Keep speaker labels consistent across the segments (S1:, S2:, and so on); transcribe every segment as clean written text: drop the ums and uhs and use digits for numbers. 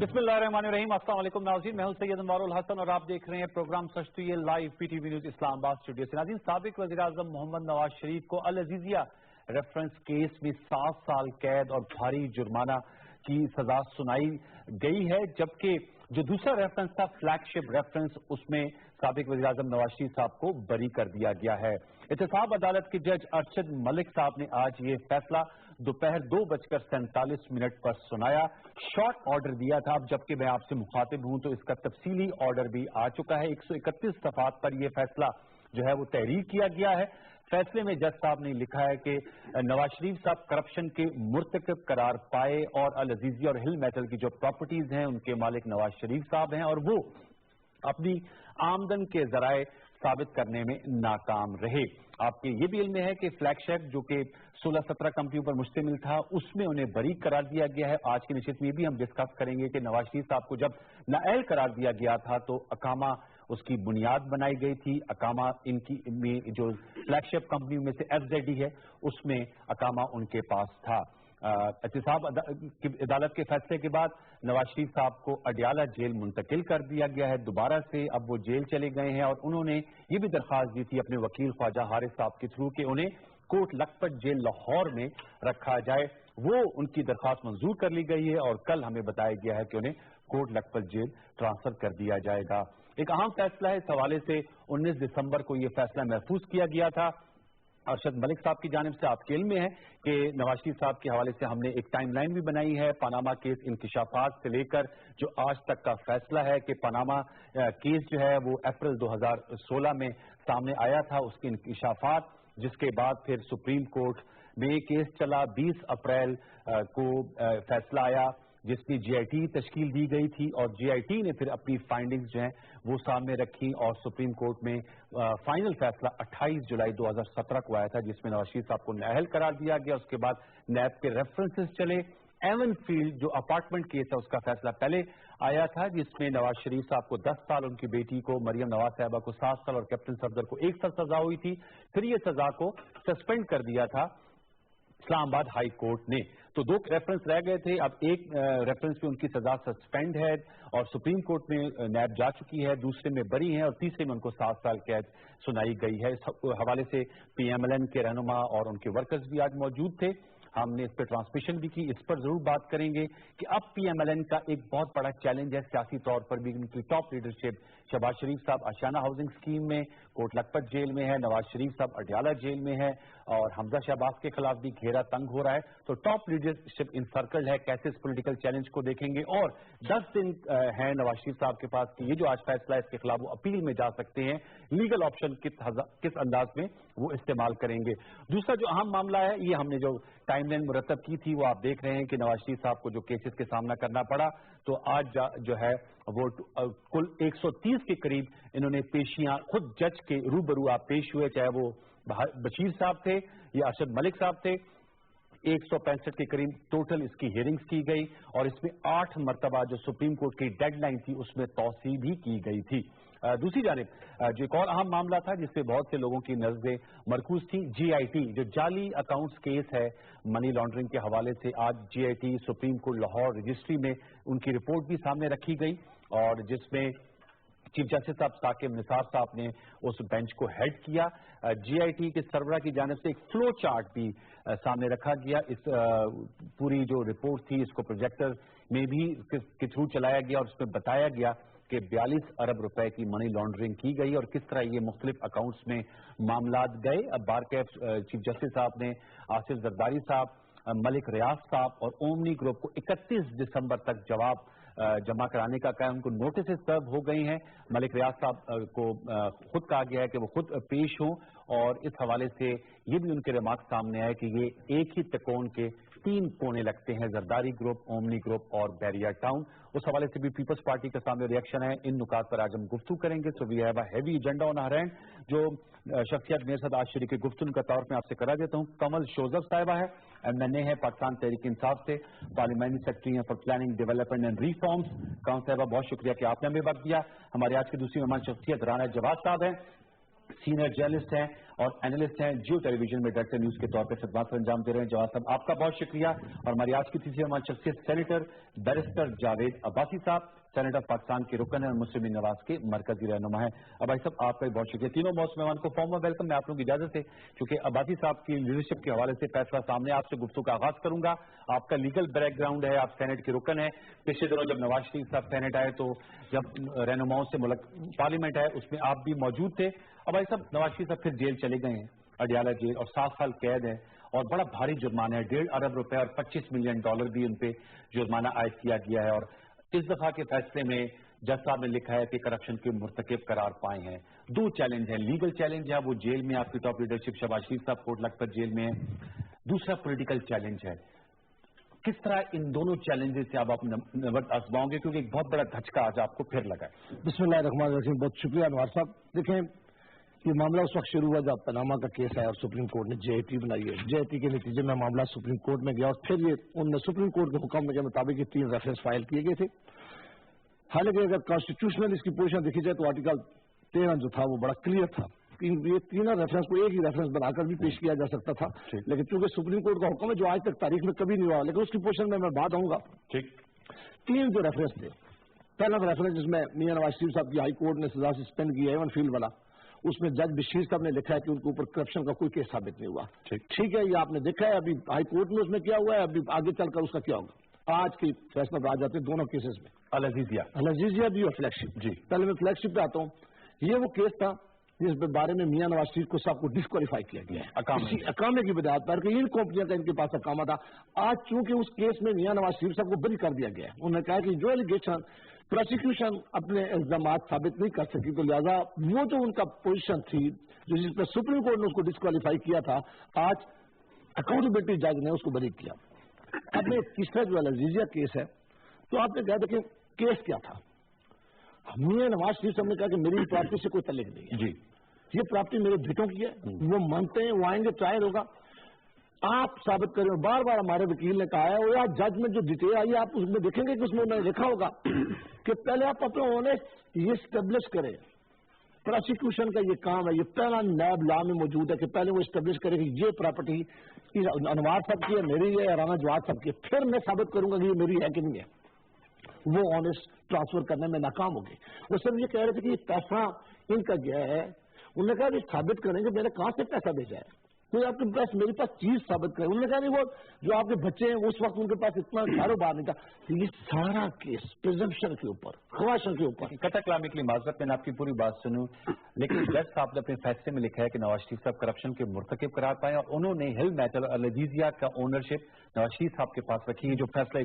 S1: बिस्मिल्लाहिर्रहमानिर्रहीम। अस्सलाम वालेकुम नाज़रीन, मैं हूं सैयद अनवारुल हसन और आप देख रहे हैं प्रोग्राम सच तो ये live PTV news Islamabad studio से। नाज़रीन, साबिक वज़ीर-ए-आज़म मोहम्मद नवाज शरीफ को अल अज़ीज़िया रेफरेंस केस में 7 साल कैद और भारी जुर्माना की सजा सुनाई गई है, जबकि जो दूसरा रेफरेंस था फ्लैगशिप रेफरेंस, उसमें साबिक वज़ीर-ए-आज़म नवाज शरीफ साहब को बरी कर दिया गया है। एहतसाब अदालत के जज अरशद मलिक साहब ने आज ये फैसला दोपहर 2:47 पर सुनाया। शॉर्ट ऑर्डर दिया था, अब जबकि मैं आपसे मुखातिब हूं तो इसका तफसीली ऑर्डर भी आ चुका है। 131 सफ़हात पर यह फैसला जो है वो तहरीर किया गया है। फैसले में जज साहब ने लिखा है कि नवाज शरीफ साहब करप्शन के मुर्तकब करार पाए और अल अज़ीज़िया और हिल मेटल की जो प्रॉपर्टीज हैं उनके मालिक नवाज शरीफ साहब हैं और वो अपनी आमदन के जराए साबित करने में नाकाम रहे। आपके ये भी इल्म है कि फ्लैगशिप जो कि 16-17 कंपनियों पर मुश्तमिल था, उसमें उन्हें बरी करार दिया गया है। आज की नशिस्त में भी हम डिस्कस करेंगे कि नवाज शरीफ साहब को जब नाअहल करार दिया गया था तो अकामा उसकी बुनियाद बनाई गई थी। अकामा इनकी में जो फ्लैगशिप कंपनी में से FZD है, उसमें अकामा उनके पास था। एहतसाब अदालत के फैसले के बाद नवाज शरीफ साहब को अडियाला जेल मुंतकिल कर दिया गया है दोबारा से। अब वो जेल चले गए हैं और उन्होंने ये भी दरख्वास्त दी थी अपने वकील ख्वाजा हारिस साहब के थ्रू कि उन्हें कोट लखपत जेल लाहौर में रखा जाए। वो उनकी दरख्वास्त मंजूर कर ली गई है और कल हमें बताया गया है कि उन्हें कोट लखपत जेल ट्रांसफर कर दिया जाएगा। एक अहम फैसला है, इस हवाले से 19 दिसंबर को यह फैसला महफूज किया गया था। अरशद मलिक साहब की जानिब से आपके इल्म में है कि नवाज शरीफ साहब के हवाले से हमने एक टाइमलाइन भी बनाई है। पनामा केस इंकिशाफात से लेकर जो आज तक का फैसला है कि पनामा केस जो है वो अप्रैल 2016 में सामने आया था, उसके इंकिशाफात, जिसके बाद फिर सुप्रीम कोर्ट में केस चला। 20 अप्रैल को फैसला आया जिसमें GIT तश्कील दी गई थी और GIT ने फिर अपनी फाइंडिंग्स जो हैं वो सामने रखी और सुप्रीम कोर्ट में फाइनल फैसला 28 जुलाई 2017 को आया था, जिसमें नवाज शरीफ साहब को नाअहल करार दिया गया। उसके बाद नैब के रेफरेंसेस चले। एवन फील्ड जो अपार्टमेंट केस है उसका फैसला पहले आया था, जिसमें नवाज शरीफ साहब को 10 साल, उनकी बेटी को मरियम नवाज साहबा को 7 साल और कैप्टन सफदर को 1 साल सजा हुई थी। फिर ये सजा को सस्पेंड कर दिया था इस्लामाबाद हाई कोर्ट ने। तो 2 रेफरेंस रह गए थे, अब एक रेफरेंस पे उनकी सजा सस्पेंड है और सुप्रीम कोर्ट में नैब जा चुकी है, दूसरे में बरी है और तीसरे में उनको 7 साल कैद सुनाई गई है। इस हवाले से PMLN के रहनुमा और उनके वर्कर्स भी आज मौजूद थे। हमने इस पर ट्रांसमिशन भी की, इस पर जरूर बात करेंगे कि अब PMLN का एक बहुत बड़ा चैलेंज है सियासी तौर पर भी। उनकी टॉप लीडरशिप शहबाज शरीफ साहब आशियाना हाउसिंग स्कीम में कोट लखपत जेल में है, नवाज शरीफ साहब अडियाला जेल में है और हमजा शहबाज के खिलाफ भी घेरा तंग हो रहा है। तो टॉप लीडरशिप इंसर्कल है, कैसे इस पॉलिटिकल चैलेंज को देखेंगे। और 10 दिन है नवाज शरीफ साहब के पास कि ये जो आज फैसला है इसके खिलाफ वो अपील में जा सकते हैं। लीगल ऑप्शन किस अंदाज में वो इस्तेमाल करेंगे। दूसरा जो अहम मामला है, ये हमने जो टाइमलाइन मुरतब की थी वो आप देख रहे हैं कि नवाज शरीफ साहब को जो केसेस के सामना करना पड़ा, तो आज जो है वो कुल 130 के करीब इन्होंने पेशियां खुद जज के रूबरू आप पेश हुए, चाहे वो बशीर साहब थे या अरशद मलिक साहब थे। 165 के करीब टोटल इसकी हियरिंग्स की गई और इसमें 8 मरतबा जो सुप्रीम कोर्ट की डेडलाइन थी उसमें तौसीह भी की गई थी। दूसरी जानिब जो एक और अहम मामला था जिसपे बहुत से लोगों की नजरें मरकूज थी, GIT जो जाली अकाउंट्स केस है मनी लॉन्ड्रिंग के हवाले से, आज GIT supreme court Lahore registry में उनकी रिपोर्ट भी सामने रखी गई और जिसमें चीफ जस्टिस साहब साकिब निसार साहब ने उस बेंच को हेड किया। GIT के सरबराह की जानिब से एक फ्लो चार्ट भी सामने रखा गया। इस पूरी जो रिपोर्ट थी इसको प्रोजेक्टर में भी के थ्रू चलाया गया और उसमें बताया गया कि 42 अरब रुपए की मनी लॉन्ड्रिंग की गई और किस तरह ये मुख्तलिफ अकाउंट्स में मामलात गए। अब बार के चीफ जस्टिस साहब ने आसिफ जरदारी साहब, मलिक रियाज साहब और ओमनी ग्रुप को 31 दिसंबर तक जवाब जमा कराने का कहा। उनको नोटिस सर्व हो गई हैं। मलिक रियाज साहब को खुद कहा गया है कि वो खुद पेश हों और इस हवाले से ये भी उनके रिमार्क सामने आए कि ये एक ही त्रिकोण के 3 कोने लगते हैं, जरदारी ग्रुप, ओमनी ग्रुप और बैरिया टाउन। उस हवाले से भी पीपल्स पार्टी का सामने रिएक्शन है। इन नुकात पर आज हम गुफ्तगू करेंगे। So we have a heavy agenda on our end. जो शख्सियत मेरे साथ आज शरीक गुफ्तगू का तौर में आपसे करा देता हूँ, कमल शोजब साहिबा है, MNA है, पाकिस्तान तहरीक इंसाफ से, पार्लियामेंट्री सेक्रेटरी हैं for planning development and reforms. Kamal साहिबा बहुत शुक्रिया कि आपने हमें वक्त दिया। हमारे आज की दूसरी मेहमान शख्सियत राना जवाद साहब हैं, सीनियर जर्नलिस्ट हैं اور اینالسٹ ہیں جیو ٹیلی ویژن میں ڈائریکٹر نیوز کے طور پر خدمات سر انجام دے رہے ہیں. جواد صاحب آپ کا بہت شکریہ. اور ہماری آج کی تیسری ہماری شخصیت سینیٹر بیرسٹر جاوید عباسی صاحب, سینیٹ آف پاکستان کے رکن ہیں اور مسلم نواز کے مرکزی رہنما ہیں. عباسی صاحب آپ کا بھی بہت شکریہ. تینوں موسم مہمان کو فارم ویلکم. میں آپ لوگوں کی اجازت ہے کیونکہ عباسی صاحب کی لیڈرشپ کے حوالے سے فیصلہ سامنے آپ سے گفتگو کا آغاز کروں گا. آپ کا لیگل بیک گراؤنڈ ہے, آپ سینیٹ کے رکن ہیں. پچھلے دنوں جب نواز شریف صاحب سینیٹ آئے تو جب رہنماؤں سے پارلیمنٹ آئے اس میں آپ بھی موجود تھے. عباسی صاحب نواز شریف صاحب پھر جیل چلے گئے ہیں, اڈیالہ جیل, اور 7 سال قید ہے اور بڑا بھاری جرمانہ ہے. 1.5 ارب روپے اور $25 ملین بھی ان پہ جرمانہ عائد کیا گیا ہے. اور اس دفعہ کے فیصلے میں جج صاحب نے لکھا ہے کہ کرپشن کے مرتکب قرار پائے ہیں. 2 چیلنج ہیں, لیگل چیلنج ہے, وہ جیل میں آپ کی ٹاپ لیڈرشپ شہباز شریف صاحب کوٹ لکھپت جیل میں ہے. دوسرا پولیٹیکل چیلنج ہے. کس طرح ان دونوں چیلنجز سے آپ نبرد آزماؤں گے, کیونکہ ایک بہت بڑا دھچکا آج آپ کو پھر لگا ہے.
S2: بسم اللہ الرحمن الرحیم. بہت شکریہ انوار صاحب. دیکھیں یہ معاملہ اس وقت شروع ہوا جب پاناما کا کیس ہے اور سپریم کورٹ نے جے آئی ٹی بنائی ہے. جے آئی ٹی کے نتیجے میں معاملہ سپریم کورٹ میں گیا اور پھر یہ ان نے سپریم کورٹ کے حکم کے مطابق یہ 3 ریفرنس فائل کیے گئے تھے. حالانکہ اگر کانسٹیٹیوشنل اس کی پوزیشن دیکھی جائے تو آرٹیکل 13 جو تھا وہ بڑا کلیئر تھا. یہ تینوں ریفرنس کو ایک ہی ریفرنس بنا کر بھی پیش کیا جا سکتا تھا, لیکن چونکہ سپریم کورٹ کا حکم ہے جو آج تک تاریخ میں کبھی نہیں ہوا, لیکن اس کی پوزیشن میں بات آؤں گا. 3 جو ریفرنس تھے. پہلا ریفرنس جس میں میاں نواز شریف صاحب کی ہائی کورٹ نے سزا سسپینڈ کی ہے ایون فیلڈ والا, اس میں جج بشیر صاحب نے لکھا ہے کہ ان کے اوپر کرپشن کا کوئی کیس ثابت نہیں ہوا. ٹھیک ہے, یہ آپ نے دیکھا ہے. ابھی ہائی کورٹ میں اس میں کیا ہوا ہے, ابھی آگے چل کر اس کا کیا ہوگا. آج کی فیصلہ پر آ جاتے ہیں دونوں کیسز میں, العزیزیہ بھی اور فلیگ شپ. جی پہلے میں فلیگ شپ پہ آتا ہوں. یہ وہ کیس تھا جس کے بارے میں میاں نواز شریف کو صاحب کو ڈسکوالیفائی کیا گیا ہے اقامے کی بنیاد پر کہ ان کمپنیوں کا ان کے پاس اقامہ تھا. آج چونکہ اس کیس میں میاں نواز شریف صاحب کو بری کر دیا گیا ہے, انہوں نے کہا کہ جو ایلیگیشن پروسیکیوشن اپنے الزامات ثابت نہیں کر سکی, تو لہذا وہ جو ان کا پوزیشن تھی جو جس پہ سپریم کورٹ نے اس کو ڈسکوالیفائی کیا تھا, آج اکاؤنٹیبلٹی جج نے اس کو بری کیا. اب میں تیسرا جو العزیزیہ کیس ہے, تو آپ نے کہا دیکھیں کیس کیا تھا. میاں نواز شریف صاحب نے کہا کہ میری پراپرٹی سے کوئی تعلق نہیں ہے, یہ پراپرٹی میرے بیٹوں کی ہے, وہ مانتے ہیں, وہ آئیں گے, ٹرائل ہوگا, آپ ثابت کریں. بار بار ہمارے وکیل نے کہا ہے, اور آپ جج میں جو ڈیٹیل آئی ہے آپ اس میں دیکھیں گے کہ اس میں انہوں نے لکھا ہوگا کہ پہلے آپ اپنے آنےسٹ یہ اسٹیبلش کریں. پروسیکیوشن کا یہ کام ہے, یہ پہلا نیب لا میں موجود ہے کہ پہلے وہ اسٹیبلش کرے کہ یہ پراپرٹی انوار صاحب کی ہے, میری ہے, رانا جواد صاحب کی ہے, پھر میں ثابت کروں گا کہ یہ میری ہے کہ نہیں ہے. وہ آنےسٹ ٹرانسفر کرنے میں ناکام ہو گئی. وہ سب یہ کہہ رہے تھے کہ یہ پیسہ ان کا گیا ہے. انہوں نے کہا کہ ثابت کریں گے میں نے کہاں سے پیسہ بھیجا ہے, کوئی آپ کے پاس میرے پاس چیز ثابت کرے. انہوں نے کہا نہیں, وہ جو آپ کے بچے ہیں اس وقت ان کے پاس اتنا کاروبار نہیں تھا. یہ سارا کیس پریزمپشن کے اوپر, خواہشوں کے اوپر.
S1: قطع کلامی کے لیے معذرت, میں نے آپ کی پوری بات سنوں, لیکن جج صاحب نے اپنے فیصلے میں لکھا ہے کہ نواز شریف صاحب کرپشن کے مرتکب قرار پائے اور انہوں نے ہل میٹل اور العزیزیہ کا اونرشپ نواز شریف صاحب کے پاس رکھی ہے. جو فیصلہ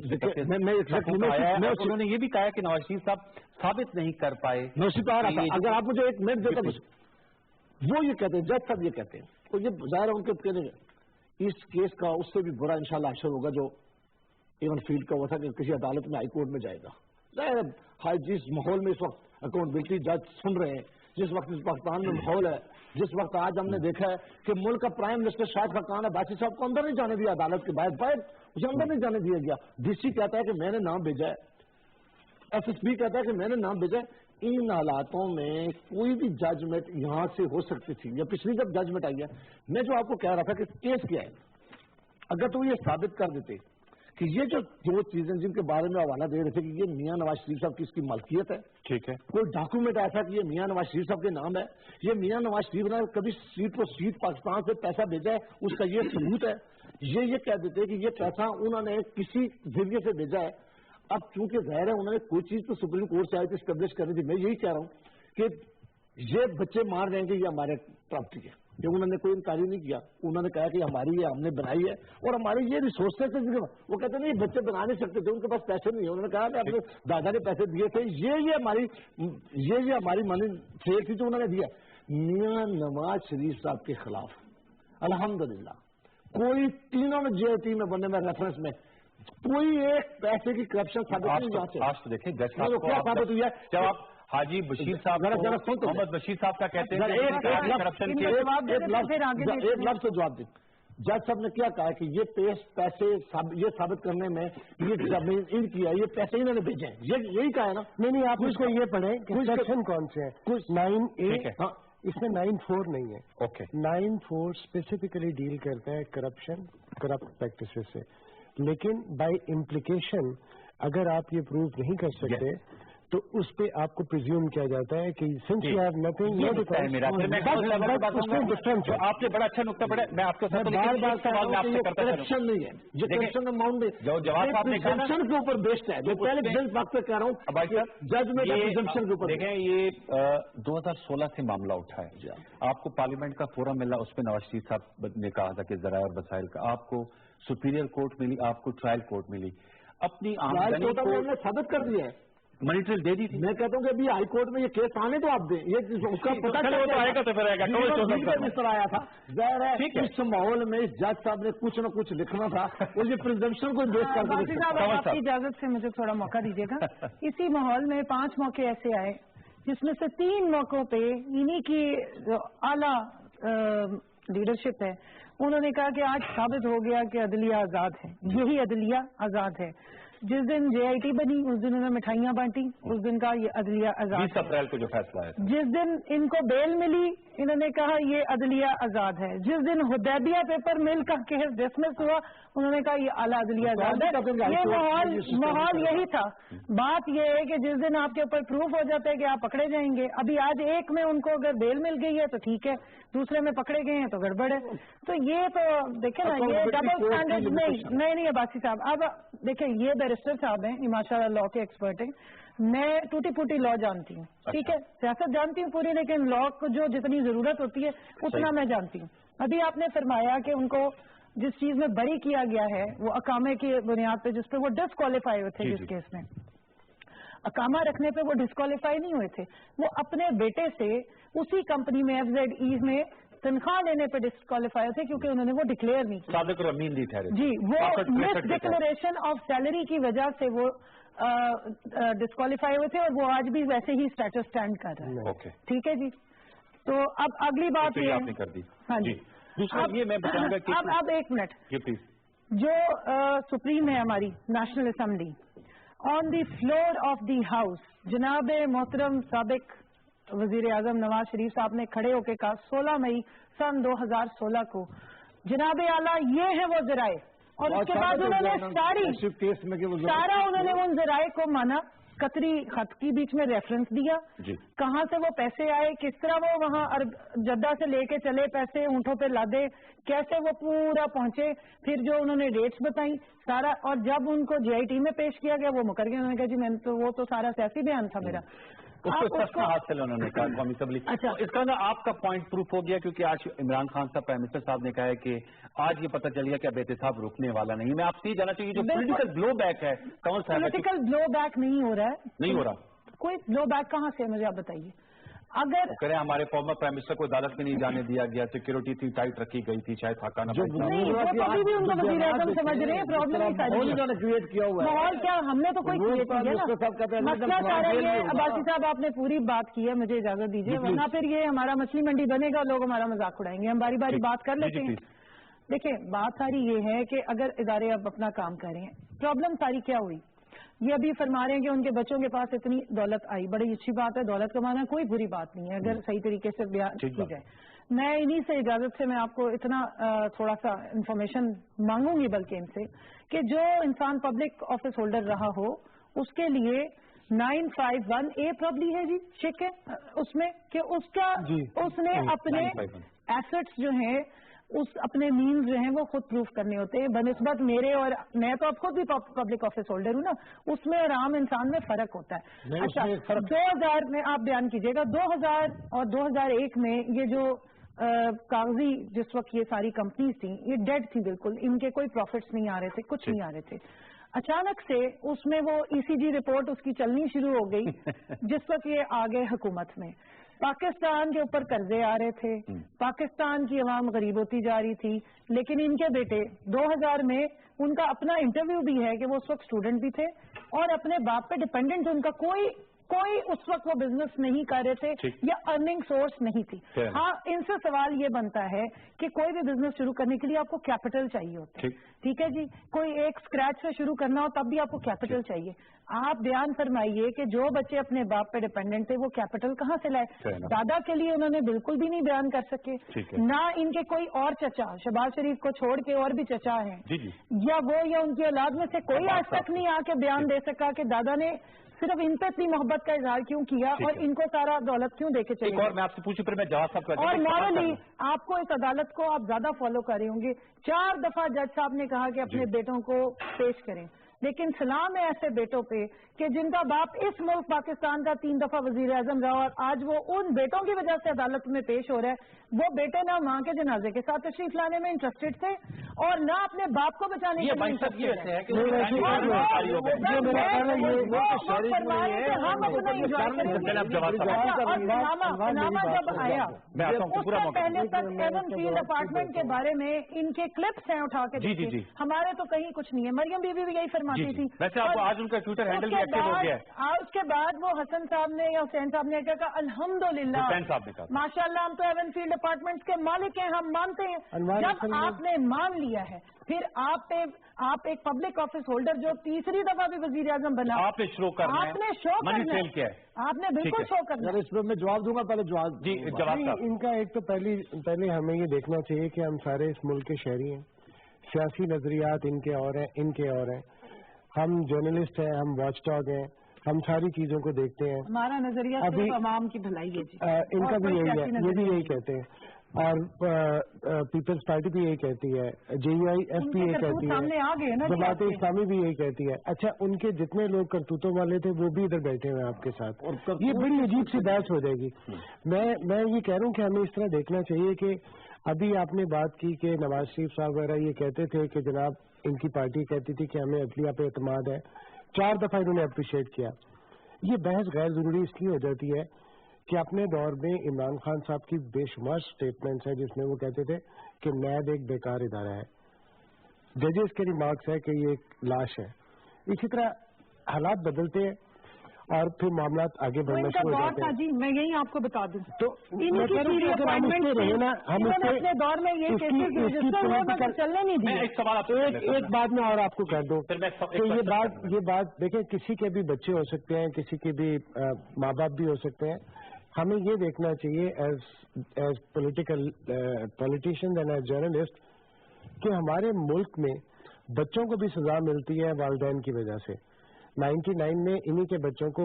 S1: انہوں نے یہ بھی کہا کہ نواز شریف صاحب ثابت نہیں کر پائے.
S2: اگر آپ مجھے ایک منٹ دیتے, وہ یہ کہتے ہیں, جج صاحب یہ کہتے ہیں, تو یہ ظاہر ان کے کہنے اس کیس کا اس سے بھی برا انشاءاللہ اشر ہوگا جو ایون فیلڈ کا ہوا تھا کہ کسی عدالت میں ہائی کورٹ میں جائے گا. ظاہر جس ماحول میں اس وقت اکاؤنٹیبلٹی جج سن رہے ہیں, جس وقت اس پاکستان میں ماحول ہے, جس وقت آج ہم نے دیکھا ہے کہ ملک کا پرائم منسٹر شاہد خاقان عباسی صاحب کو اندر نہیں جانے دیا عدالت کے باہر اسے اندر نہیں جانے دیا گیا. ڈی سی کہتا ہے کہ میں نے نام بھیجا ہے, ایس ایس پی کہتا ہے کہ میں نے نام بھیجا ہے. ان حالاتوں میں کوئی بھی ججمنٹ یہاں سے ہو سکتی تھی, یا پچھلی جب ججمنٹ آئی ہے. میں جو آپ کو کہہ رہا تھا کہ کیس کیا ہے, اگر تو یہ ثابت کر دیتے کہ یہ جو 2 چیزیں جن کے بارے میں حوالہ دے رہے تھے کہ یہ میاں نواز شریف صاحب کی اس کی ملکیت ہے, ٹھیک ہے, کوئی ڈاکومنٹ ایسا کہ یہ میاں نواز شریف صاحب کے نام ہے, یہ میاں نواز شریف نے کبھی سیٹ پاکستان سے پیسہ بھیجا ہے, اس کا یہ ثبوت ہے. یہ کہہ دیتے کہ یہ پیسہ انہوں نے کسی ذریعے سے بھیجا ہے. اب چونکہ ظاہر ہے انہوں نے کوئی چیز تو سپریم کورٹ سے آئی تھی اسٹیبلش کرنی تھی. میں یہی کہہ رہا ہوں کہ یہ بچے مان رہے ہیں کہ یہ ہمارے پراپرٹی ہے, کہ انہوں نے کوئی انکاری نہیں کیا. انہوں نے کہا کہ ہماری ہے, ہم نے بنائی ہے, اور ہمارے یہ ریسورسز تھے. وہ کہتے ہیں نہیں بچے بنا نہیں سکتے تھے, ان کے پاس پیسے نہیں ہے. انہوں نے کہا کہ اپنے دادا نے پیسے دیے تھے, یہ ہماری منی شیئر تھی جو انہوں نے دیا. میاں نواز شریف صاحب کے خلاف الحمدللہ کوئی تینوں میں جے ٹی میں بننے میں ریفرنس میں کوئی ایک پیسے کی کرپشن ثابت نہیں.
S1: آج تو دیکھیں کیا ثابت ہوئی ہے جب آپ حاجی بشیر صاحب محمد بشیر صاحب کا کہتے ہیں
S2: ایک لفظ سے جواب دیں. جج صاحب نے کیا کہا کہ یہ پیسے یہ ثابت کرنے میں یہ زمین ان کی ہے, یہ پیسے انہوں نے بھیجے ہیں, یہی کہا ہے نا.
S3: نہیں آپ اس کو یہ پڑھیں کہ سیکشن کون سے ہے, 9A اس میں 9(4) نہیں ہے.
S1: اوکے
S3: 9(4) اسپیسیفکلی ڈیل کرتا ہے کرپشن کرپٹ پریکٹسز سے, لیکن بائی امپلیکیشن اگر آپ یہ پروو نہیں کر سکتے تو اس پہ آپ کو پریزیوم کیا جاتا ہے کہ سنس یو ہیو نتھنگ.
S1: آپ نے بڑا اچھا نقطہ پڑھا, میں آپ کے ساتھ
S2: کرپشن نہیں ہے, جو کرپشن اماؤنٹ کے اوپر بیسڈ ہے. میں پہلے پریزمپشن وقت سے کہہ رہا ہوں ججمنٹ پریزمپشن کے اوپر.
S1: دیکھیں یہ 2016 سے معاملہ اٹھا ہے, آپ کو پارلیمنٹ کا فورم ملا, اس میں نواز شریف صاحب نے کہا تھا کہ ذرائع اور وسائل کا, آپ کو سپیریئر کورٹ ملی, آپ کو ٹرائل کورٹ ملی, اپنی آمدنی کو
S2: ثابت کر دیا ہے,
S1: منیٹری دے دی تھی.
S2: میں کہتا ہوں کہ ابھی ہائی کورٹ میں یہ کیس آنے تو آپ دیں, یہ اس کا پتہ آئے گا تو پھر آئے گا آیا تھا. ظاہر ہے اس ماحول میں اس جج صاحب نے کچھ نہ کچھ لکھنا تھا, اور یہ پریزمپشن کو بیس کر کے.
S4: آپ کی اجازت سے مجھے تھوڑا موقع دیجیے گا. اسی ماحول میں 5 موقع ایسے آئے جس میں سے 3 موقعوں پہ انہی کی جو اعلیٰ لیڈرشپ ہے انہوں نے کہا کہ آج ثابت ہو گیا کہ عدلیہ آزاد ہے. یہی عدلیہ آزاد ہے. جس دن JIT بنی اس دن انہوں نے مٹھائیاں بانٹی, اس دن کا یہ عدلیہ آزاد.
S1: 20 اپریل کو جو فیصلہ ہے,
S4: جس دن ان کو بیل ملی انہوں نے کہا یہ عدلیہ آزاد ہے. جس دن حدیبیہ پیپر مل کا کیس ڈسمس ہوا انہوں نے کہا یہ اعلیٰ عدلیہ آزاد ہے. یہ ماحول یہی تھا. بات یہ ہے کہ جس دن آپ کے اوپر پروف ہو جاتا ہے کہ آپ پکڑے جائیں گے, ابھی آج ایک میں ان کو اگر بیل مل گئی ہے تو ٹھیک ہے, دوسرے میں پکڑے گئے ہیں تو گڑبڑ ہے. تو یہ تو دیکھیں نا, یہ ڈبل اسٹینڈرڈ نہیں عباسی صاحب. اب دیکھیں یہ بیرسٹر صاحب ہیں, ماشاء اللہ لا کے ایکسپرٹ ہیں. میں ٹوٹی پھوٹی لا جانتی ہوں, ٹھیک ہے, سیاست جانتی ہوں پوری, لیکن لا کو جو جتنی ضرورت ہوتی ہے اتنا میں جانتی ہوں. ابھی آپ نے فرمایا کہ ان کو جس چیز میں بری کیا گیا ہے وہ اقامے کی بنیاد پہ جس پہ وہ ڈسکوالیفائی ہوئے تھے, جس کیس میں اقامہ رکھنے پہ وہ ڈسکوالیفائی نہیں ہوئے تھے, وہ اپنے بیٹے سے اسی کمپنی میں FZE میں تنخواہ لینے پہ ڈسکوالیفائی تھے کیونکہ انہوں نے وہ ڈکلیئر نہیں کیا.
S1: صادق اور امین ٹھہرے
S4: جی, وہ مس ڈکلیریشن آف سیلری کی وجہ سے وہ ڈسکوالیفائی ہوئے تھے, اور وہ آج بھی ویسے ہی اسٹیٹس اسٹینڈ کر رہے ہیں. ٹھیک ہے جی. تو اب اگلی بات یہ
S1: آپ نے کر دی.
S4: ہاں جی, اب ایک منٹ, جو سپریم ہے ہماری National Assembly, on the floor of the house جناب محترم سابق وزیر اعظم نواز شریف صاحب نے کھڑے ہو کے کہا 16 مئی سن 2016 کو جناب اعلیٰ یہ ہے وہ ذرائع, اور اس کے بعد انہوں نے سارا انہوں نے ان ذرائع کو مانا. قطری خط کی بیچ میں ریفرنس دیا, کہاں سے وہ پیسے آئے, کس طرح وہ وہاں جدہ سے لے کے چلے پیسے اونٹوں پہ لادے, کیسے وہ پورا پہنچے, پھر جو انہوں نے ریٹس بتائیں سارا, اور جب ان کو JIT میں پیش کیا گیا وہ مکر گئے. انہوں نے کہا جی میں تو وہ تو سارا سیاسی بیان تھا میرا.
S1: حاصل انہوں نے کہا قومی اسمبلی. اچھا, اس کا نا آپ کا پوائنٹ پروف ہو گیا, کیونکہ آج عمران خان صاحب پرائم منسٹر صاحب نے کہا ہے کہ آج یہ پتہ چل گیا کہ اب احتساب رکنے والا نہیں. میں آپ سے یہ جاننا چاہیے جو پولیٹیکل بلو بیک ہے,
S4: پولیٹیکل بلو بیک نہیں ہو رہا ہے,
S1: نہیں ہو رہا.
S4: کوئی بلو بیک کہاں سے, مجھے آپ بتائیے. اگر
S1: کریں ہمارے فارمر پرائم منسٹر کو عدالت میں نہیں جانے دیا گیا, سیکورٹی اتنی ٹائٹ رکھی گئی تھی, شاید
S4: نہیں, ابھی بھی ان کو وزیر اعظم سمجھ رہے ہیں. پرابلم
S2: کریٹ کیا ہوا ہے
S4: ماحول, کیا ہم نے تو کوئی کریٹ نہیں کیا. مسئلہ سارا یہ عباسی صاحب آپ نے پوری بات کی ہے, مجھے اجازت دیجیے, ورنہ پھر یہ ہمارا مچھلی منڈی بنے گا, لوگ ہمارا مذاق اڑائیں گے. ہم باری باری بات کر لیتے ہیں. دیکھیں بات ساری یہ ہے کہ اگر ادارے اب اپنا کام کر رہے ہیں, پرابلم ساری کیا ہوئی, یہ ابھی فرما رہے ہیں کہ ان کے بچوں کے پاس اتنی دولت آئی, بڑی اچھی بات ہے, دولت کمانا کوئی بری بات نہیں ہے اگر صحیح طریقے سے بیان کی جائے. میں انہی سے اجازت سے میں آپ کو اتنا تھوڑا سا انفارمیشن مانگوں گی بلکہ ان سے, کہ جو انسان پبلک آفس ہولڈر رہا ہو اس کے لیے 951A پرابلی ہے جی, چیک ہے اس میں کہ اس کا اس نے اپنے ایسٹس جو ہیں اس اپنے مینز جو ہیں وہ خود پروف کرنے ہوتے ہیں بنسبت میرے, اور میں تو اب خود بھی پبلک آفس ہولڈر ہوں نا, اس میں اور عام انسان میں فرق ہوتا ہے. اچھا 2000 میں آپ بیان کیجیے گا, 2000 اور 2001 میں یہ جو کاغذی جس وقت یہ ساری کمپنیز تھیں یہ ڈیڈ تھی بالکل, ان کے کوئی پروفٹس نہیں آ رہے تھے, کچھ نہیں آ رہے تھے. اچانک سے اس میں وہ ECG رپورٹ اس کی چلنی شروع ہو گئی جس وقت یہ آ گئے حکومت میں. پاکستان کے اوپر قرضے آ رہے تھے, پاکستان کی عوام غریب ہوتی جا رہی تھی, لیکن ان کے بیٹے 2000 میں ان کا اپنا انٹرویو بھی ہے کہ وہ اس وقت اسٹوڈنٹ بھی تھے اور اپنے باپ پہ ڈپینڈنٹ, ان کا کوئی कोई उस वक्त वो बिजनेस नहीं कर रहे थे या अर्निंग सोर्स नहीं थी। हाँ, इनसे सवाल ये बनता है कि कोई भी बिजनेस शुरू करने के लिए आपको कैपिटल चाहिए होता है, ठीक है जी। कोई एक स्क्रैच से शुरू करना हो तब भी आपको कैपिटल चाहिए। आप बयान फरमाइए कि जो बच्चे अपने बाप पे डिपेंडेंट थे वो कैपिटल कहाँ से लाए? दादा के लिए उन्होंने बिल्कुल भी नहीं बयान कर सके, ना इनके कोई और चचा, शहबाज शरीफ को छोड़ के और भी चचा हैं, या वो या उनकी औलाद में से कोई आज तक नहीं आके बयान दे सका कि दादा ने सिर्फ इन पे इतनी मोहब्बत का इजहार क्यों किया और इनको सारा दौलत क्यों देके चले।
S1: और मैं आपसे पूछूं फिर मैं जवाब सब
S4: और मॉरली आपको इस अदालत को आप ज्यादा फॉलो कर रहे होंगे। 4 दफा जज साहब ने कहा कि अपने बेटों को पेश करें, लेकिन सलाम है ऐसे बेटों पे कि जिनका बाप इस मुल्क पाकिस्तान का 3 दफा वजीर आजम रहा और आज वो उन बेटों की वजह से अदालत में पेश हो रहा है। वो बेटे ना माँ के जनाजे के साथ तशरीफ लाने में इंटरेस्टेड थे और ना अपने बाप को बचाने के लिए इंटरेस्टेड है। जब आया उससे पहले तक एवन फील्ड अपार्टमेंट के बारे में इनके क्लिप्स हैं उठा के देखिए, हमारे तो कहीं कुछ नहीं है। मरियम बीबी भी यही फरमाती थी।
S1: वैसे आपको आज उनका ट्विटर हैंडल भी एक्टिव हो गया है।
S4: उसके बाद वो हसन साहब ने या हुसैन साहब ने कहा अल्हम्दुलिल्लाह माशाल्लाह हम तो एवन फील्ड अपार्टमेंट्स के मालिक हैं, हम मानते हैं। जब आपने मान लिया है फिर आप एक पब्लिक ऑफिस होल्डर जो 3री दफा भी वजीर आजम बना,
S1: आपने शो करना है,
S4: आपने शो करना है, आपने बिल्कुल शो करना है।
S2: इसमें मैं जवाब दूंगा, पहले जवाब
S1: जी जवाब।
S3: इनका एक तो पहले हमें ये देखना चाहिए कि हम सारे इस मुल्क के शहरी हैं, सियासी नजरियात इनके और हैं, इनके और हैं, हम जर्नलिस्ट हैं, हम वॉच डॉग हैं, हम सारी चीजों को देखते हैं।
S4: हमारा नजरिया सिर्फ अवाम की भलाई है जी।
S3: इनका भी यही है, ये भी यही कहते हैं और पीपल्स पार्टी भी यही कहती है, JUIF भी यही कहती है, जमात इस्लामी भी यही कहती है। अच्छा, उनके जितने लोग करतूतों वाले थे वो भी इधर बैठे हुए हैं आपके साथ, और ये बड़ी अजीब सी बहस हो जाएगी। मैं ये कह रहा हूँ कि हमें इस तरह देखना चाहिए कि अभी आपने बात की कि नवाज शरीफ साहब वगैरह ये कहते थे कि जनाब इनकी पार्टी कहती थी कि हमें अदलिया पे एतमाद है, 4 दफा इन्होंने अप्रिशिएट किया। ये बहस गैर जरूरी इसलिए हो जाती है कि अपने दौर में इमरान खान साहब की बेशुमार स्टेटमेंट्स है जिसमें वो कहते थे कि नैब एक बेकार इदारा है, जजेस के रिमार्क्स है कि ये एक लाश है। इसी तरह हालात बदलते हैं और फिर मामला आगे बढ़ना शुरू हो जाते हैं।
S4: जी मैं यही आपको बता दूं तो
S3: अपने
S4: दौर में ये चलने नहीं दी।
S3: एक बात मैं और आपको कह दूं कि ये बात देखें, किसी के भी बच्चे हो सकते हैं, किसी के भी माँ बाप भी हो सकते हैं। हमें ये देखना चाहिए as politicians and as journalist कि हमारे मुल्क में बच्चों को भी सजा मिलती है वालिदैन की वजह से। 99 में इन्हीं के बच्चों को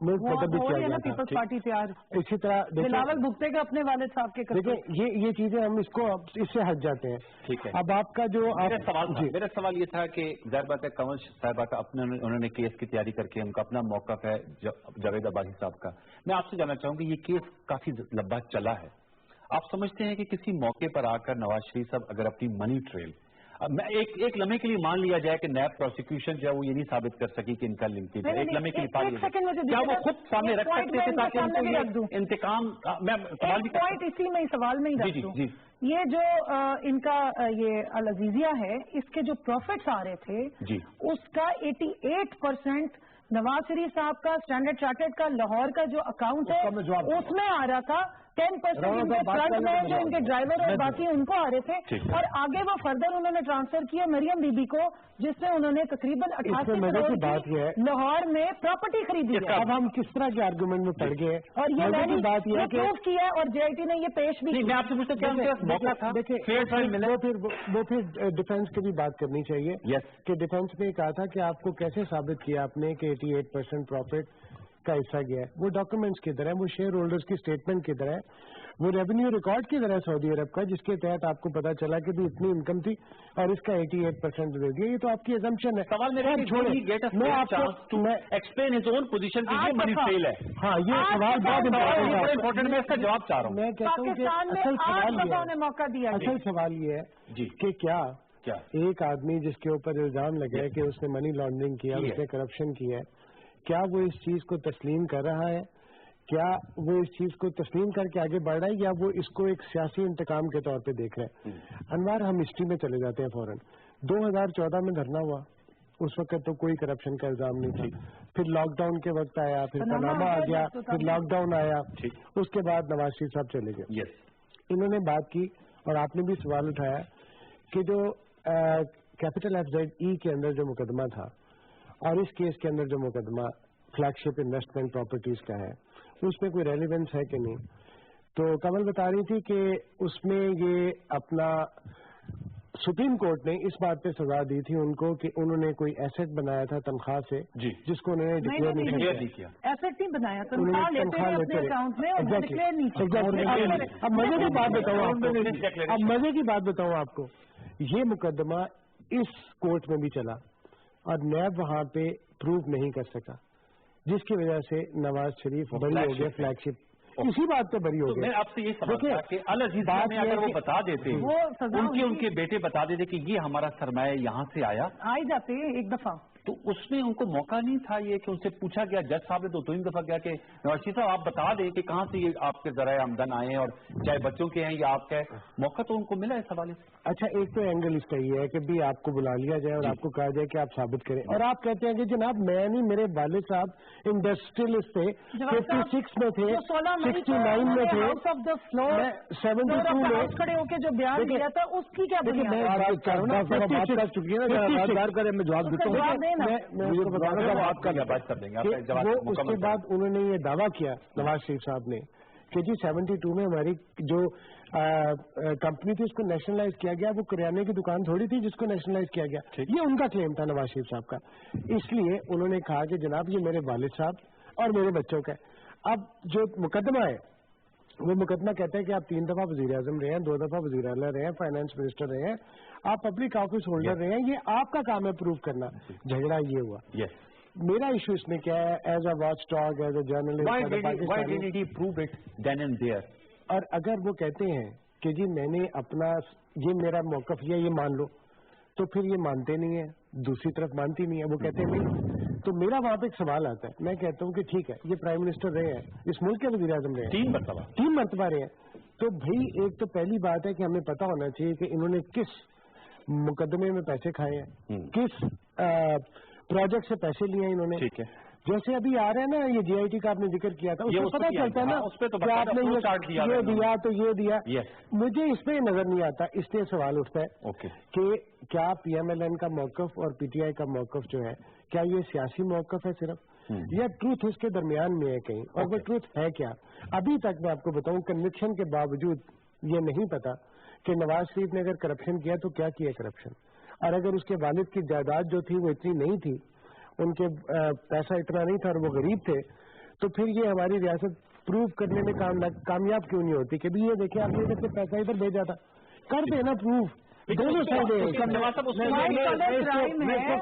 S3: मुल्क बदल भी किया गया
S4: पीपल्स पार्टी तैयार।
S3: इसी तरह
S4: बिलावल भुगते का अपने वालिद साहब के।
S3: देखिए ये चीजें हम इससे हट जाते हैं।
S1: ठीक है,
S3: अब आपका जो
S1: मेरा सवाल ये था कि जाहिर बात है कंवल साहिबा का अपने उन्होंने केस की तैयारी करके उनका अपना मौक़िफ़ है जावेद अब्बासी साहब का। मैं आपसे जानना चाहूंगी ये केस काफी लंबा चला है, आप समझते हैं कि किसी मौके पर आकर नवाज शरीफ साहब अगर अपनी मनी ट्रेल मैं एक लम्हे के लिए मान लिया जाए कि नैब प्रोसिक्यूशन जो है वो ये नहीं साबित कर सकी कि इनका लिंकेज है, एक लम्हे के लिए क्या वो खुद सामने रख सकते थे ताकि उनको इंतकाम। मैं सवाल भी
S4: पॉइंट इसी में सवाल में ही रख दूं, ये जो इनका ये अल अजीजिया है इसके जो प्रॉफिट्स आ रहे थे उसका 88% नवाज शरीफ साहब का स्टैंडर्ड चार्टर्ड का लाहौर का जो अकाउंट है उसमें आ रहा था। 10% इनके फ्रंट में जो इनके ड्राइवर और बाकी उनको आ रहे थे और आगे वो फर्दर उन्होंने ट्रांसफर किया मरियम बीबी को, जिससे उन्होंने तकरीबन 88 करोड़ की लाहौर में प्रॉपर्टी खरीदी है।
S3: अब हम किस तरह के आर्गूमेंट में पड़ गए
S4: और ये मैंने बात प्रूफ किया है और JIT ने ये पेश भी किया।
S3: वो फिर डिफेंस की भी बात करनी चाहिए कि डिफेंस ने कहा था कि आपको कैसे साबित किया आपने कि 88% प्रॉफिट का हिस्सा गया है। वो डॉक्यूमेंट्स की तरह, वो शेयर होल्डर्स की स्टेटमेंट की तरह, वो रेवेन्यू रिकॉर्ड की तरह सऊदी अरब का, जिसके तहत आपको पता चला कि भी इतनी इनकम थी और इसका 88% दे दिया। ये तो आपकी एजम्पशन है।
S1: सवाल मेरा मैं आपको एक्सप्लेन हिज ओन पोजीशन की ये मनी ट्रेल है।
S3: हाँ, ये सवाल बहुत
S1: इम्पोर्टेंट, मैं इसका जवाब चाह रहा हूँ।
S3: मैं कहता हूँ कि असल सवाल ये है कि क्या एक आदमी जिसके ऊपर इल्जाम लगे है कि उसने मनी लॉन्ड्रिंग किया, उसने करप्शन किया है, क्या वो इस चीज को तस्लीम कर रहा है? क्या वो इस चीज को तस्लीम करके आगे बढ़ रहा है या वो इसको एक सियासी इंतकाम के तौर पे देख रहे हैं? अनवार, हम हिस्ट्री में चले जाते हैं फौरन। 2014 में धरना हुआ, उस वक्त तो कोई करप्शन का इल्जाम नहीं था। फिर लॉकडाउन के वक्त आया, फिर पनामा आ गया, फिर लॉकडाउन आया, उसके बाद नवाज शरीफ साहब चले गए। इन्होंने बात की और आपने भी सवाल उठाया कि जो कैपिटल FZE के अंदर जो मुकदमा था और इस केस के अंदर जो मुकदमा फ्लैगशिप इन्वेस्टमेंट प्रॉपर्टीज का है, उसमें कोई रेलिवेंस है कि नहीं। तो कमल बता रही थी कि उसमें ये अपना सुप्रीम कोर्ट ने इस बात पे सजा दी थी उनको कि उन्होंने कोई एसेट बनाया था तनख्वाह से जिसको उन्होंने डिक्लेयर नहीं किया।
S4: एसेट नहीं बनाया, तनख्वाह लेते हैं अपने अकाउंट में और डिक्लेयर नहीं किया।
S3: अब मजे की बात बताऊं आपको, अब मजे की बात बताऊं आपको, ये मुकदमा इस कोर्ट में भी चला और नैब वहां पे प्रूव नहीं कर सका, जिसकी वजह से नवाज शरीफ बरी हो गया, फ्लैगशिप इसी बात पे बरी हो गए।
S1: मैं आपसे ये समझ रहा कि अल अजीज़िया में अगर वो बता देते, उनके बेटे बता देते कि ये हमारा सरमाया यहाँ से आया,
S4: आ ही जाते एक दफा,
S1: तो उसमें उनको मौका नहीं था ये कि उनसे पूछा गया, जज साहब ने 2-3 दफा गया कि नवाज शरीफ साहब आप बता दें कि कहाँ से ये आपके जराए आमदन आए हैं और चाहे बच्चों के हैं या आपका है, मौका तो उनको मिला इस हवाले से।
S3: अच्छा, एक तो एंगल इसका ये है कि भी आपको बुला लिया जाए और आपको कहा जाए कि आप साबित करें, और आप कहते हैं कि जनाब मैं नहीं, मेरे वालिद साहब इंडस्ट्रियलिस्ट थे, 56 में थे, 69 में थे, 72 में
S4: खड़े होकर जो बयान दिया था उसकी क्या
S2: बात कर चुकी है ना, बात करें मैं जवाब देता हूँ।
S3: मैं उसको बताऊंगा, बात कर देंगे। वो उसके बाद उन्होंने ये दावा किया नवाज शरीफ साहब ने कि जी 72 में हमारी जो कंपनी थी उसको नेशनलाइज किया गया, वो किराने की दुकान थोड़ी थी जिसको नेशनलाइज किया गया, ये उनका क्लेम था नवाज शरीफ साहब का। इसलिए उन्होंने कहा कि जनाब ये मेरे वालिद साहब और मेरे बच्चों का है। अब जो मुकदमा है वो मुकदमा कहता है कि आप 3 दफा वजीर आजम रहे हैं, 2 दफा वजीर आला रहे हैं, फाइनेंस मिनिस्टर रहे हैं, आप पब्लिक ऑफिस होल्डर रहे हैं, ये आपका काम है प्रूव करना। झगड़ा ये हुआ। मेरा इशू इसमें क्या है, as a watch dog, as a journalist, और अगर वो कहते हैं कि जी मैंने अपना ये मेरा मौकफ लिया, ये मान लो, तो फिर ये मानते नहीं है, दूसरी तरफ मानती नहीं है, वो कहते हैं नहीं। तो मेरा वहां पे एक सवाल आता है, मैं कहता हूँ कि ठीक है ये प्राइम मिनिस्टर रहे हैं, इस मुल्क के वजीर आजम रहे हैं, 3 मरतबा रहे हैं, तो भाई एक तो पहली बात है कि हमें पता होना चाहिए कि इन्होंने किस मुकदमे में पैसे खाए हैं, किस प्रोजेक्ट से पैसे लिए हैं इन्होंने। ठीक है, जैसे अभी आ रहे हैं ना ये GIT का आपने जिक्र किया था, उसमें पता चलता है ना कि आपने ये दिया तो ये दिया। मुझे इस पे नजर नहीं आता, इसलिए सवाल उठता है कि क्या PMLN का मौकफ और PTI का मौकफ जो है, क्या ये सियासी मौकफ है सिर्फ, या ट्रूथ इसके दरमियान में है कहीं, और वो ट्रूथ है क्या? अभी तक मैं आपको बताऊं, कन्विक्शन के बावजूद ये नहीं पता कि नवाज शरीफ ने अगर करप्शन किया तो क्या किया करप्शन, और अगर उसके वालिद की जायदाद जो थी वो इतनी नहीं थी, उनके पैसा इतना नहीं था और वो गरीब थे, तो फिर ये हमारी रियासत प्रूव करने में कामयाब क्यों नहीं होती कि भी ये देखिए आपने इधर पैसा इधर भेजा था, कर देना प्रूफ। दोनों साइड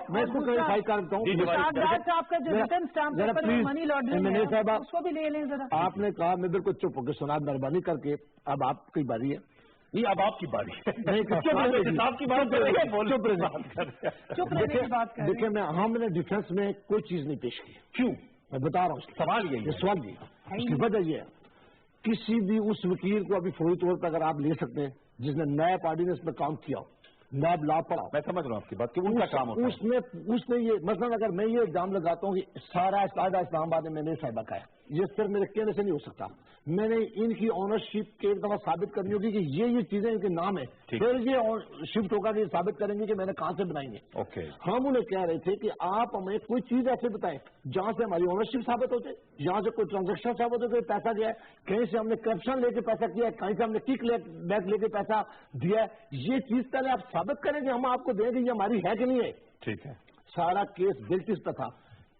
S2: मैं इसको क्लैरिफाई करता हूँ,
S4: उसको भी ले लें जरा।
S2: आपने कहा मैं बिल्कुल चुप होकर सुना, मेहरबानी करके अब आपकी बारी है।
S1: नहीं, अब आपकी बारी है।
S2: देखिए हमने डिफेंस में कोई चीज नहीं पेश की, क्यों मैं बता रहा हूँ, सवाल यही है, सवाल ये उसकी वजह ये है, किसी भी उस वकील को अभी फौरी तौर पर अगर आप ले सकते हैं जिसने नया पार्टी ने इसमें काम किया हो, नैब ला पड़ा,
S1: मैं समझ रहा हूँ आपकी बात कि उनका काम होता है।
S2: उसने ये मसलन अगर मैं ये इल्जाम लगाता हूँ कि सारा इस्लामाबाद में मैंने साहिबा का है, ये सिर्फ मेरे कहने से नहीं हो सकता, मैंने इनकी ऑनरशिप के एक दफा साबित करनी होगी कि ये चीजें इनके नाम है, फिर ये शिफ्ट होगा कि साबित करेंगे कि मैंने कहां से बनाई है। हम उन्हें कह रहे थे कि आप हमें कोई चीज ऐसे बताएं जहां से हमारी ऑनरशिप साबित होते, जहां से कोई ट्रांजेक्शन साबित होते, पैसा गया है, कहीं से हमने करप्शन लेके पैसा किया है, कहीं से हमने किक बैक लेके पैसा दिया है, ये चीज पहले आप साबित करें कि हम आपको देंगे ये हमारी है कि नहीं है।
S1: ठीक है,
S2: सारा केस बिल्कुल पे था,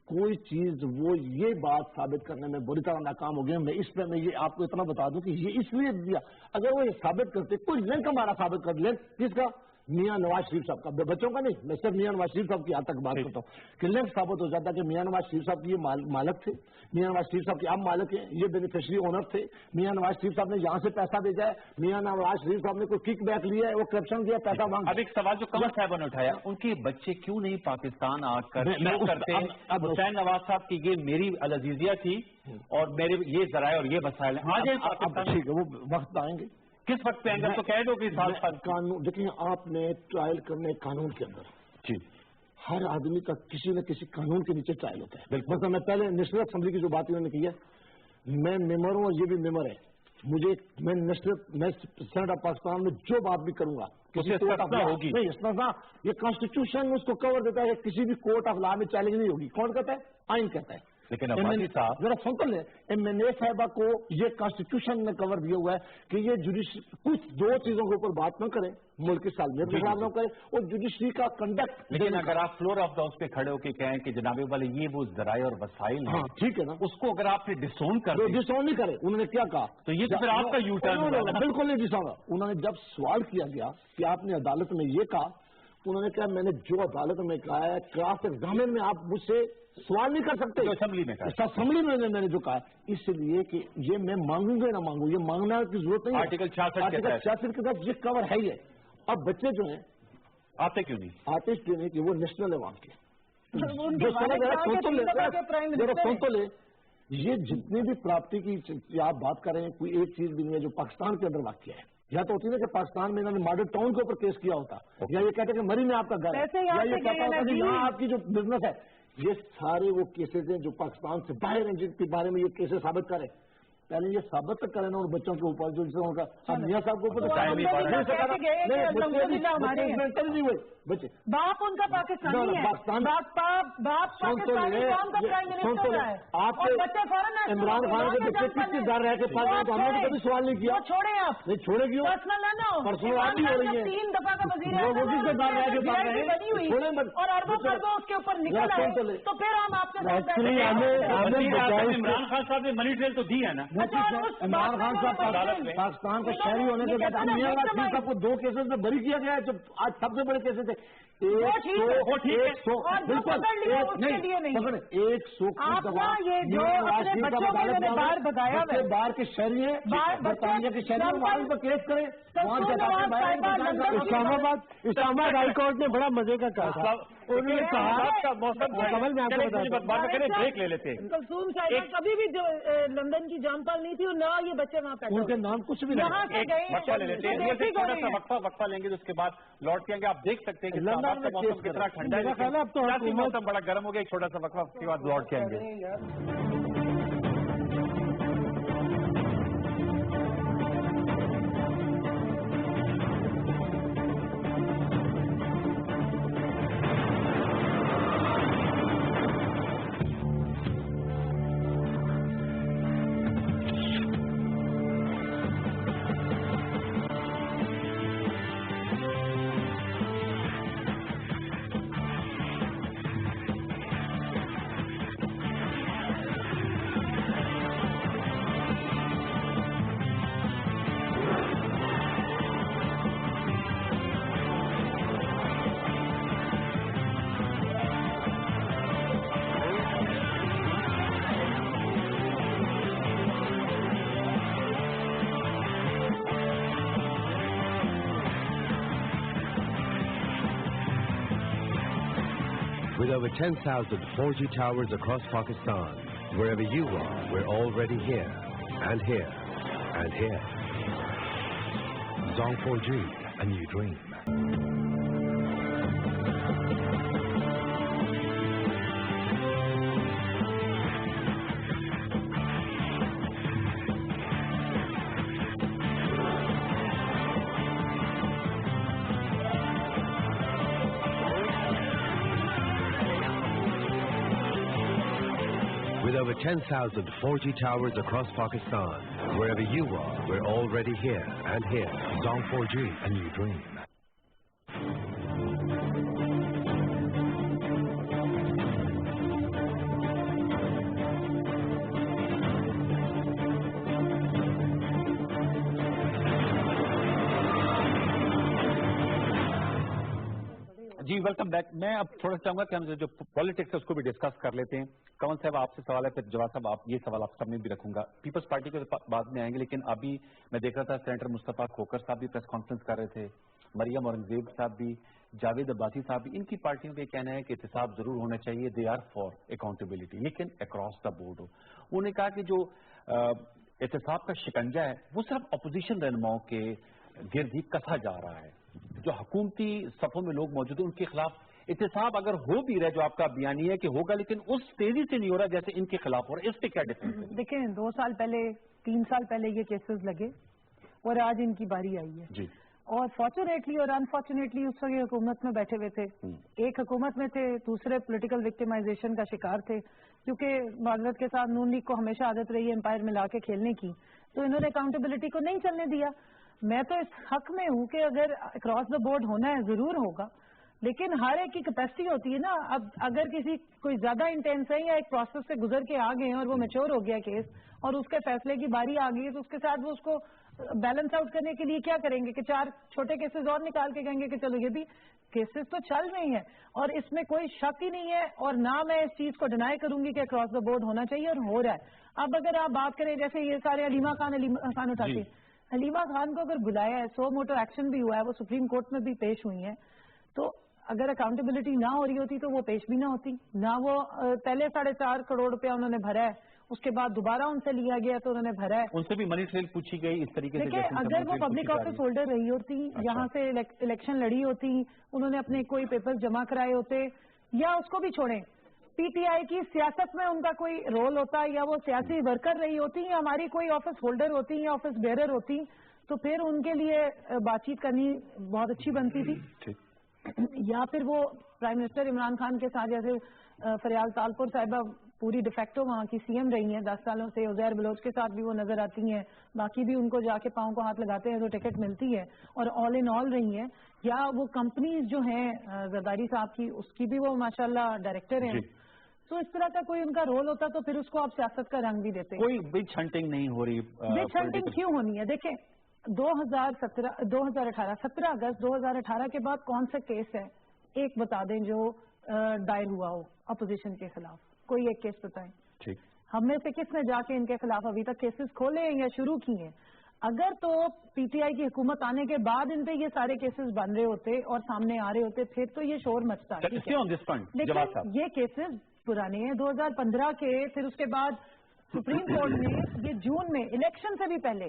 S2: कोई चीज वो ये बात साबित करने में बुरी तरह नाकाम हो गए। मैं इस पे मैं ये आपको इतना बता दूं कि ये इसलिए दिया, अगर वो ये साबित करते, कोई लिंक हमारा साबित कर, लिंक किसका, मियां नवाज शरीफ साहब का, बच्चों का नहीं, मैं सिर्फ मियां नवाज शरीफ साहब की आज तक बात करता हूँ कि लिंक साबित हो जाता कि मियां नवाज शरीफ साहब की ये मालक थे, मियां नवाज शरीफ साहब के अब मालिक हैं, ये बेनिफिशियरी ओनर थे, मियां नवाज शरीफ साहब ने यहाँ से पैसा भेजा है, मियां नवाज शरीफ साहब ने कोई किक बैक लिया है, वो करप्शन किया, पैसा मांगा।
S1: अब एक सवाल जो कमल साहब ने उठाया, उनके बच्चे क्यों नहीं पाकिस्तान आकर करते? अब हुसैन नवाज साहब की ये मेरी अल अजीज़िया थी और मेरे ये जराए और ये मसाइल हैं,
S2: ठीक है, वो वक्त आएंगे,
S1: किस वक्त पे अंदर तो कैद होगी साल
S2: कानून। देखिए आपने ट्रायल करने कानून के अंदर,
S1: जी
S2: ہر آدمی کا کسی نہ کسی قانون کے نیچے ٹرائل ہوتا ہے. بالکل میں پہلے نیشنل اسمبلی کی جو بات انہوں نے کی ہے, میں ممبر ہوں اور یہ بھی ممبر ہے, میں سینٹ آف پاکستان میں جو بات بھی کروں گا ہوگی نہیں, یہ کانسٹیٹیوشن اس کو کور دیتا ہے کہ کسی بھی کورٹ آف لا میں چیلنج نہیں ہوگی. کون کہتا ہے؟ آئین کہتا ہے.
S1: لیکن
S2: ذرا سن تو لیں, MNA صاحبہ کو یہ کانسٹیٹیوشن نے کور دیا ہوا ہے کہ یہ کچھ دو چیزوں کے اوپر بات نہ کریں, ملک کی سالمیت کے خلاف نہ کریں, اور جوڈیشری کا کنڈکٹ.
S1: لیکن اگر آپ فلور آف دا ہاؤس پہ کھڑے ہو کے کہیں کہ جناب والے یہ وہ ذرائع اور وسائل ہیں,
S2: ٹھیک ہے نا,
S1: اس کو اگر آپ نے ڈسون کر
S2: ڈسون نہیں کرے, انہوں نے کیا کہا
S1: تو یہ تو پھر آپ کا یو ٹرن ہوگا.
S2: بالکل نہیں ڈسون. انہوں نے جب سوال کیا گیا کہ آپ نے عدالت میں یہ کہا, انہوں نے کہا میں نے جو عدالت میں کہا ہے کراس ایگزامن میں آپ مجھ سے سوال نہیں کر سکتے. اسمبلی میں میں نے جو کہا ہے, اس لیے کہ یہ میں مانگوں گا نہ مانگوں, یہ مانگنا کی ضرورت نہیں.
S1: آرٹیکل 66
S2: کے تحت یہ کور ہے. یہ اب بچے جو ہیں
S1: آتے کیوں نہیں,
S2: آتے کیوں نہیں کہ وہ نیشنل ہے وہاں کے. سن تو لے, یہ جتنی بھی پراپرٹی کی آپ بات کر رہے ہیں, کوئی ایک چیز بھی نہیں ہے جو پاکستان کے اندر واقع ہے. یا تو ہوتی ہے کہ پاکستان میں انہوں نے ماڈل ٹاؤن کے اوپر کیس کیا ہوتا, یا یہ کہتے ہیں کہ مری میں آپ کا گھر ہے, یا یہ کہتا ہوتا کہ یہاں آپ کی جو بزنس ہے. یہ سارے وہ کیسز ہیں جو پاکستان سے باہر ہیں, جن کے بارے میں یہ کیسز ثابت کریں. پہلے یہ ثابت تک کریں نا ان بچوں کے اوپر جو ان کا میاں صاحب کے اوپر بچے
S4: باپ ان کا پاکستانی ہے,
S2: آپ عمران خان کے بچے کس کے ڈر رہ کے پڑھ رہے ہیں, تو ہم نے کبھی سوال نہیں کیا.
S4: چھوڑے آپ
S2: نہیں, چھوڑے کیوں, پرسنل آپ بھی ہو رہی ہے,
S4: 3 دفعہ کا وزیر
S2: اسی سے ڈر رہ کے پڑھ رہے ہیں, چھوڑے مت.
S4: اور اربوں خربوں اس کے اوپر نکل آئے تو پھر ہم آپ کے
S1: عمران خان صاحب نے منی ٹریل تو دی ہے نا.
S2: عمران خان صاحب پاکستان کا شہری ہونے کے بعد میاں والا صاحب کو 2 کیسز میں بری کیا گیا ہے, جو آج سب سے بڑے کیسز تھے. 100 کی باہر کے شہری ہیں, برطانیہ کے شہری ہیں, وہاں پر کیس کریں.
S3: اسلام آباد ہائی کورٹ نے بڑا مزے کا کہا, انہوں نے کہا
S1: بریک لے لیتے.
S4: کلثوم صاحب کبھی بھی لندن کی جان پال نہیں تھی, اور نہ یہ بچے وہاں پیدا,
S2: ان کے نام کچھ بھی
S1: وقفہ لے لیتے ہیں. وقفہ لیں گے تو اس کے بعد لوٹ کے آئیں گے. آپ دیکھ سکتے ہیں کہ لندن کا موسم کتنا ٹھنڈا ہے, اب تو موسم بڑا گرم ہو گیا. ایک چھوٹا سا وقفہ, اس کے بعد لوٹ کے آئیں گے.
S5: With over 10,000 4G towers across Pakistan, wherever you are, we're already here, and here, and here. Zong 4G, a new dream. With over 10,000 4G towers across Pakistan, wherever you are, we're already here, and here. Zong 4G, a new dream.
S1: جی welcome back. میں اب تھوڑا چاہوں گا کہ ہم جو politics ہے اس کو بھی ڈسکس کر لیتے ہیں. کمل صاحب آپ سے سوال ہے, پھر جواد صاحب آپ یہ سوال آپ سب میں بھی رکھوں گا. پیپلز پارٹی کے بعد میں آئیں گے, لیکن ابھی میں دیکھ رہا تھا سینیٹر مصطفیٰ کھوکر صاحب بھی پریس کانفرنس کر رہے تھے, مریم اورنگزیب صاحب بھی, جاوید عباسی صاحب بھی. ان کی پارٹیوں کا کہنا ہے کہ احتساب ضرور ہونا چاہیے, دے آر فار اکاؤنٹیبلٹی, لیکن اکراس دا بورڈ ہو. انہوں نے کہا کہ جو احتساب کا شکنجہ ہے وہ صرف اپوزیشن رہنماؤں کے گرد ہی کسا جا رہا ہے. جو حکومتی صفوں میں لوگ موجود ہیں ان کے خلاف احتساب اگر ہو بھی رہا ہے جو آپ کا بیانی ہے کہ ہوگا لیکن اس تیزی سے نہیں ہو رہا جیسے ان کے خلاف ہو رہا ہے, اس پہ کیا ڈفرینس ہے؟
S4: دیکھیں 2 سال پہلے 3 سال پہلے یہ کیسز لگے اور آج ان کی باری آئی ہے
S1: جی.
S4: اور فارچونیٹلی اور انفارچونیٹلی اس وقت حکومت میں بیٹھے ہوئے تھے, ایک حکومت میں تھے, دوسرے پولیٹیکل وکٹمائزیشن کا شکار تھے, کیونکہ معذرت کے ساتھ نون لیگ کو ہمیشہ عادت رہی ہے امپائر ملا کے کھیلنے کی, تو انہوں نے اکاؤنٹیبلٹی کو نہیں چلنے دیا. میں تو اس حق میں ہوں کہ اگر اکراس دا بورڈ ہونا ہے ضرور ہوگا, لیکن ہر ایک کی کیپیسٹی ہوتی ہے نا. اب اگر کسی کوئی زیادہ انٹینس ہے یا ایک پروسیس سے گزر کے آ گئے ہیں اور وہ میچور ہو گیا کیس اور اس کے فیصلے کی باری آ گئی ہے, تو اس کے ساتھ وہ اس کو بیلنس آؤٹ کرنے کے لیے کیا کریں گے کہ 4 چھوٹے کیسز اور نکال کے کہیں گے کہ چلو یہ بھی کیسز تو چل رہے ہیں اور اس میں کوئی شک ہی نہیں ہے, اور نہ میں اس چیز کو ڈینائی کروں گی کہ اکراس دا بورڈ ہونا چاہیے اور ہو رہا ہے. اب اگر آپ بات کریں جیسے یہ سارے حلیمہ خان اٹھاتے ہیں, حلیمہ خان کو اگر بلایا ہے, سو موٹو ایکشن بھی ہوا ہے, وہ سپریم کورٹ میں بھی پیش ہوئی ہیں, تو اگر اکاؤنٹیبلٹی نہ ہو رہی ہوتی تو وہ پیش بھی نہ ہوتی, نہ وہ پہلے 4.5 کروڑ روپیہ انہوں نے بھرا ہے, اس کے بعد دوبارہ ان سے لیا گیا تو انہوں نے بھرا ہے.
S1: ان سے بھی منی ٹریل پوچھی گئی اس طریقے سے.
S4: دیکھیں اگر وہ پبلک آفس ہولڈر رہی ہوتی, یہاں سے الیکشن لڑی ہوتی, انہوں نے اپنے کوئی پیپر جمع کرائے ہوتے, یا اس کو بھی چھوڑیں پی ٹی آئی کی سیاست میں ان کا کوئی رول ہوتا, یا وہ سیاسی ورکر رہی ہوتی, یا ہماری کوئی آفس ہولڈر ہوتی یا آفس بیئرر ہوتی, تو پھر ان کے لیے بات چیت کرنی بہت اچھی بنتی تھی. یا پھر وہ پرائم منسٹر عمران خان کے ساتھ, جیسے فریال تالپور صاحبہ پوری ڈیفیکٹو وہاں کی سی ایم رہی ہیں 10 سالوں سے, عزیر بلوچ کے ساتھ بھی وہ نظر آتی ہیں, باقی بھی ان کو جا کے پاؤں کو ہاتھ لگاتے ہیں تو ٹکٹ ملتی ہے, اور آل ان آل رہی ہیں. یا وہ کمپنیز جو ہیں زرداری صاحب کی, اس کی بھی وہ ماشاءاللہ ڈائریکٹر ہیں. تو اس طرح کا کوئی ان کا رول ہوتا تو پھر اس کو آپ سیاست کا رنگ بھی دیتے.
S1: کوئی بچ ہنٹنگ نہیں ہو رہی.
S4: بچ ہنٹنگ کیوں ہونی ہے؟ دیکھیں 17 اگست 2018 کے بعد کون سا کیس ہے ایک بتا دیں جو دائر ہوا ہو اپوزیشن کے خلاف, کوئی ایک کیس بتائیں.
S1: ٹھیک,
S4: ہم میں سے کس نے جا کے ان کے خلاف ابھی تک کیسز کھولے ہیں یا شروع کی ہیں؟ اگر تو پی ٹی آئی کی حکومت آنے کے بعد ان پہ یہ سارے کیسز بن رہے ہوتے اور سامنے آ رہے ہوتے پھر تو یہ شور مچتا. لیکن یہ کیسز پرانے ہیں 2015 کے, پھر اس کے بعد سپریم کورٹ نے یہ جون میں الیکشن سے بھی پہلے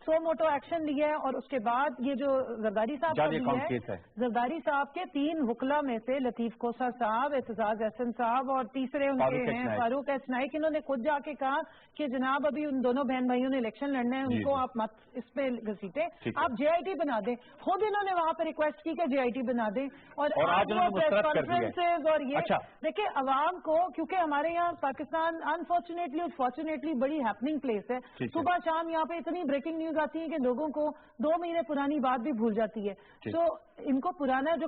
S4: سو موٹو ایکشن لیا ہے, اور اس کے بعد یہ جو زرداری صاحب کا لیا ہے, زرداری صاحب کے 3 وکلا میں سے لطیف کوسا صاحب, اعتزاز احسن صاحب اور تیسرے ان کے ہیں فاروق ایچ نائک, انہوں نے خود جا کے کہا کہ جناب ابھی ان دونوں بہن بھائیوں نے الیکشن لڑنا ہے, ان کو آپ مت اس پہ گھسیٹیں, آپ جے آئی ٹی بنا دیں. خود انہوں نے وہاں پہ ریکویسٹ کی کہ جے آئی ٹی بنا دیں, اور کانفرنسز اور یہ دیکھیں عوام کو, کیونکہ ہمارے یہاں پاکستان انفارچونیٹلی اور فارچونیٹلی بڑی ہیپننگ پلیس ہے. صبح شام یہاں پہ اتنی بریکنگ نیوز آتی ہے کہ لوگوں کو 2 مہینے پرانی بات بھی بھول جاتی ہے. تو ان کو پرانا جو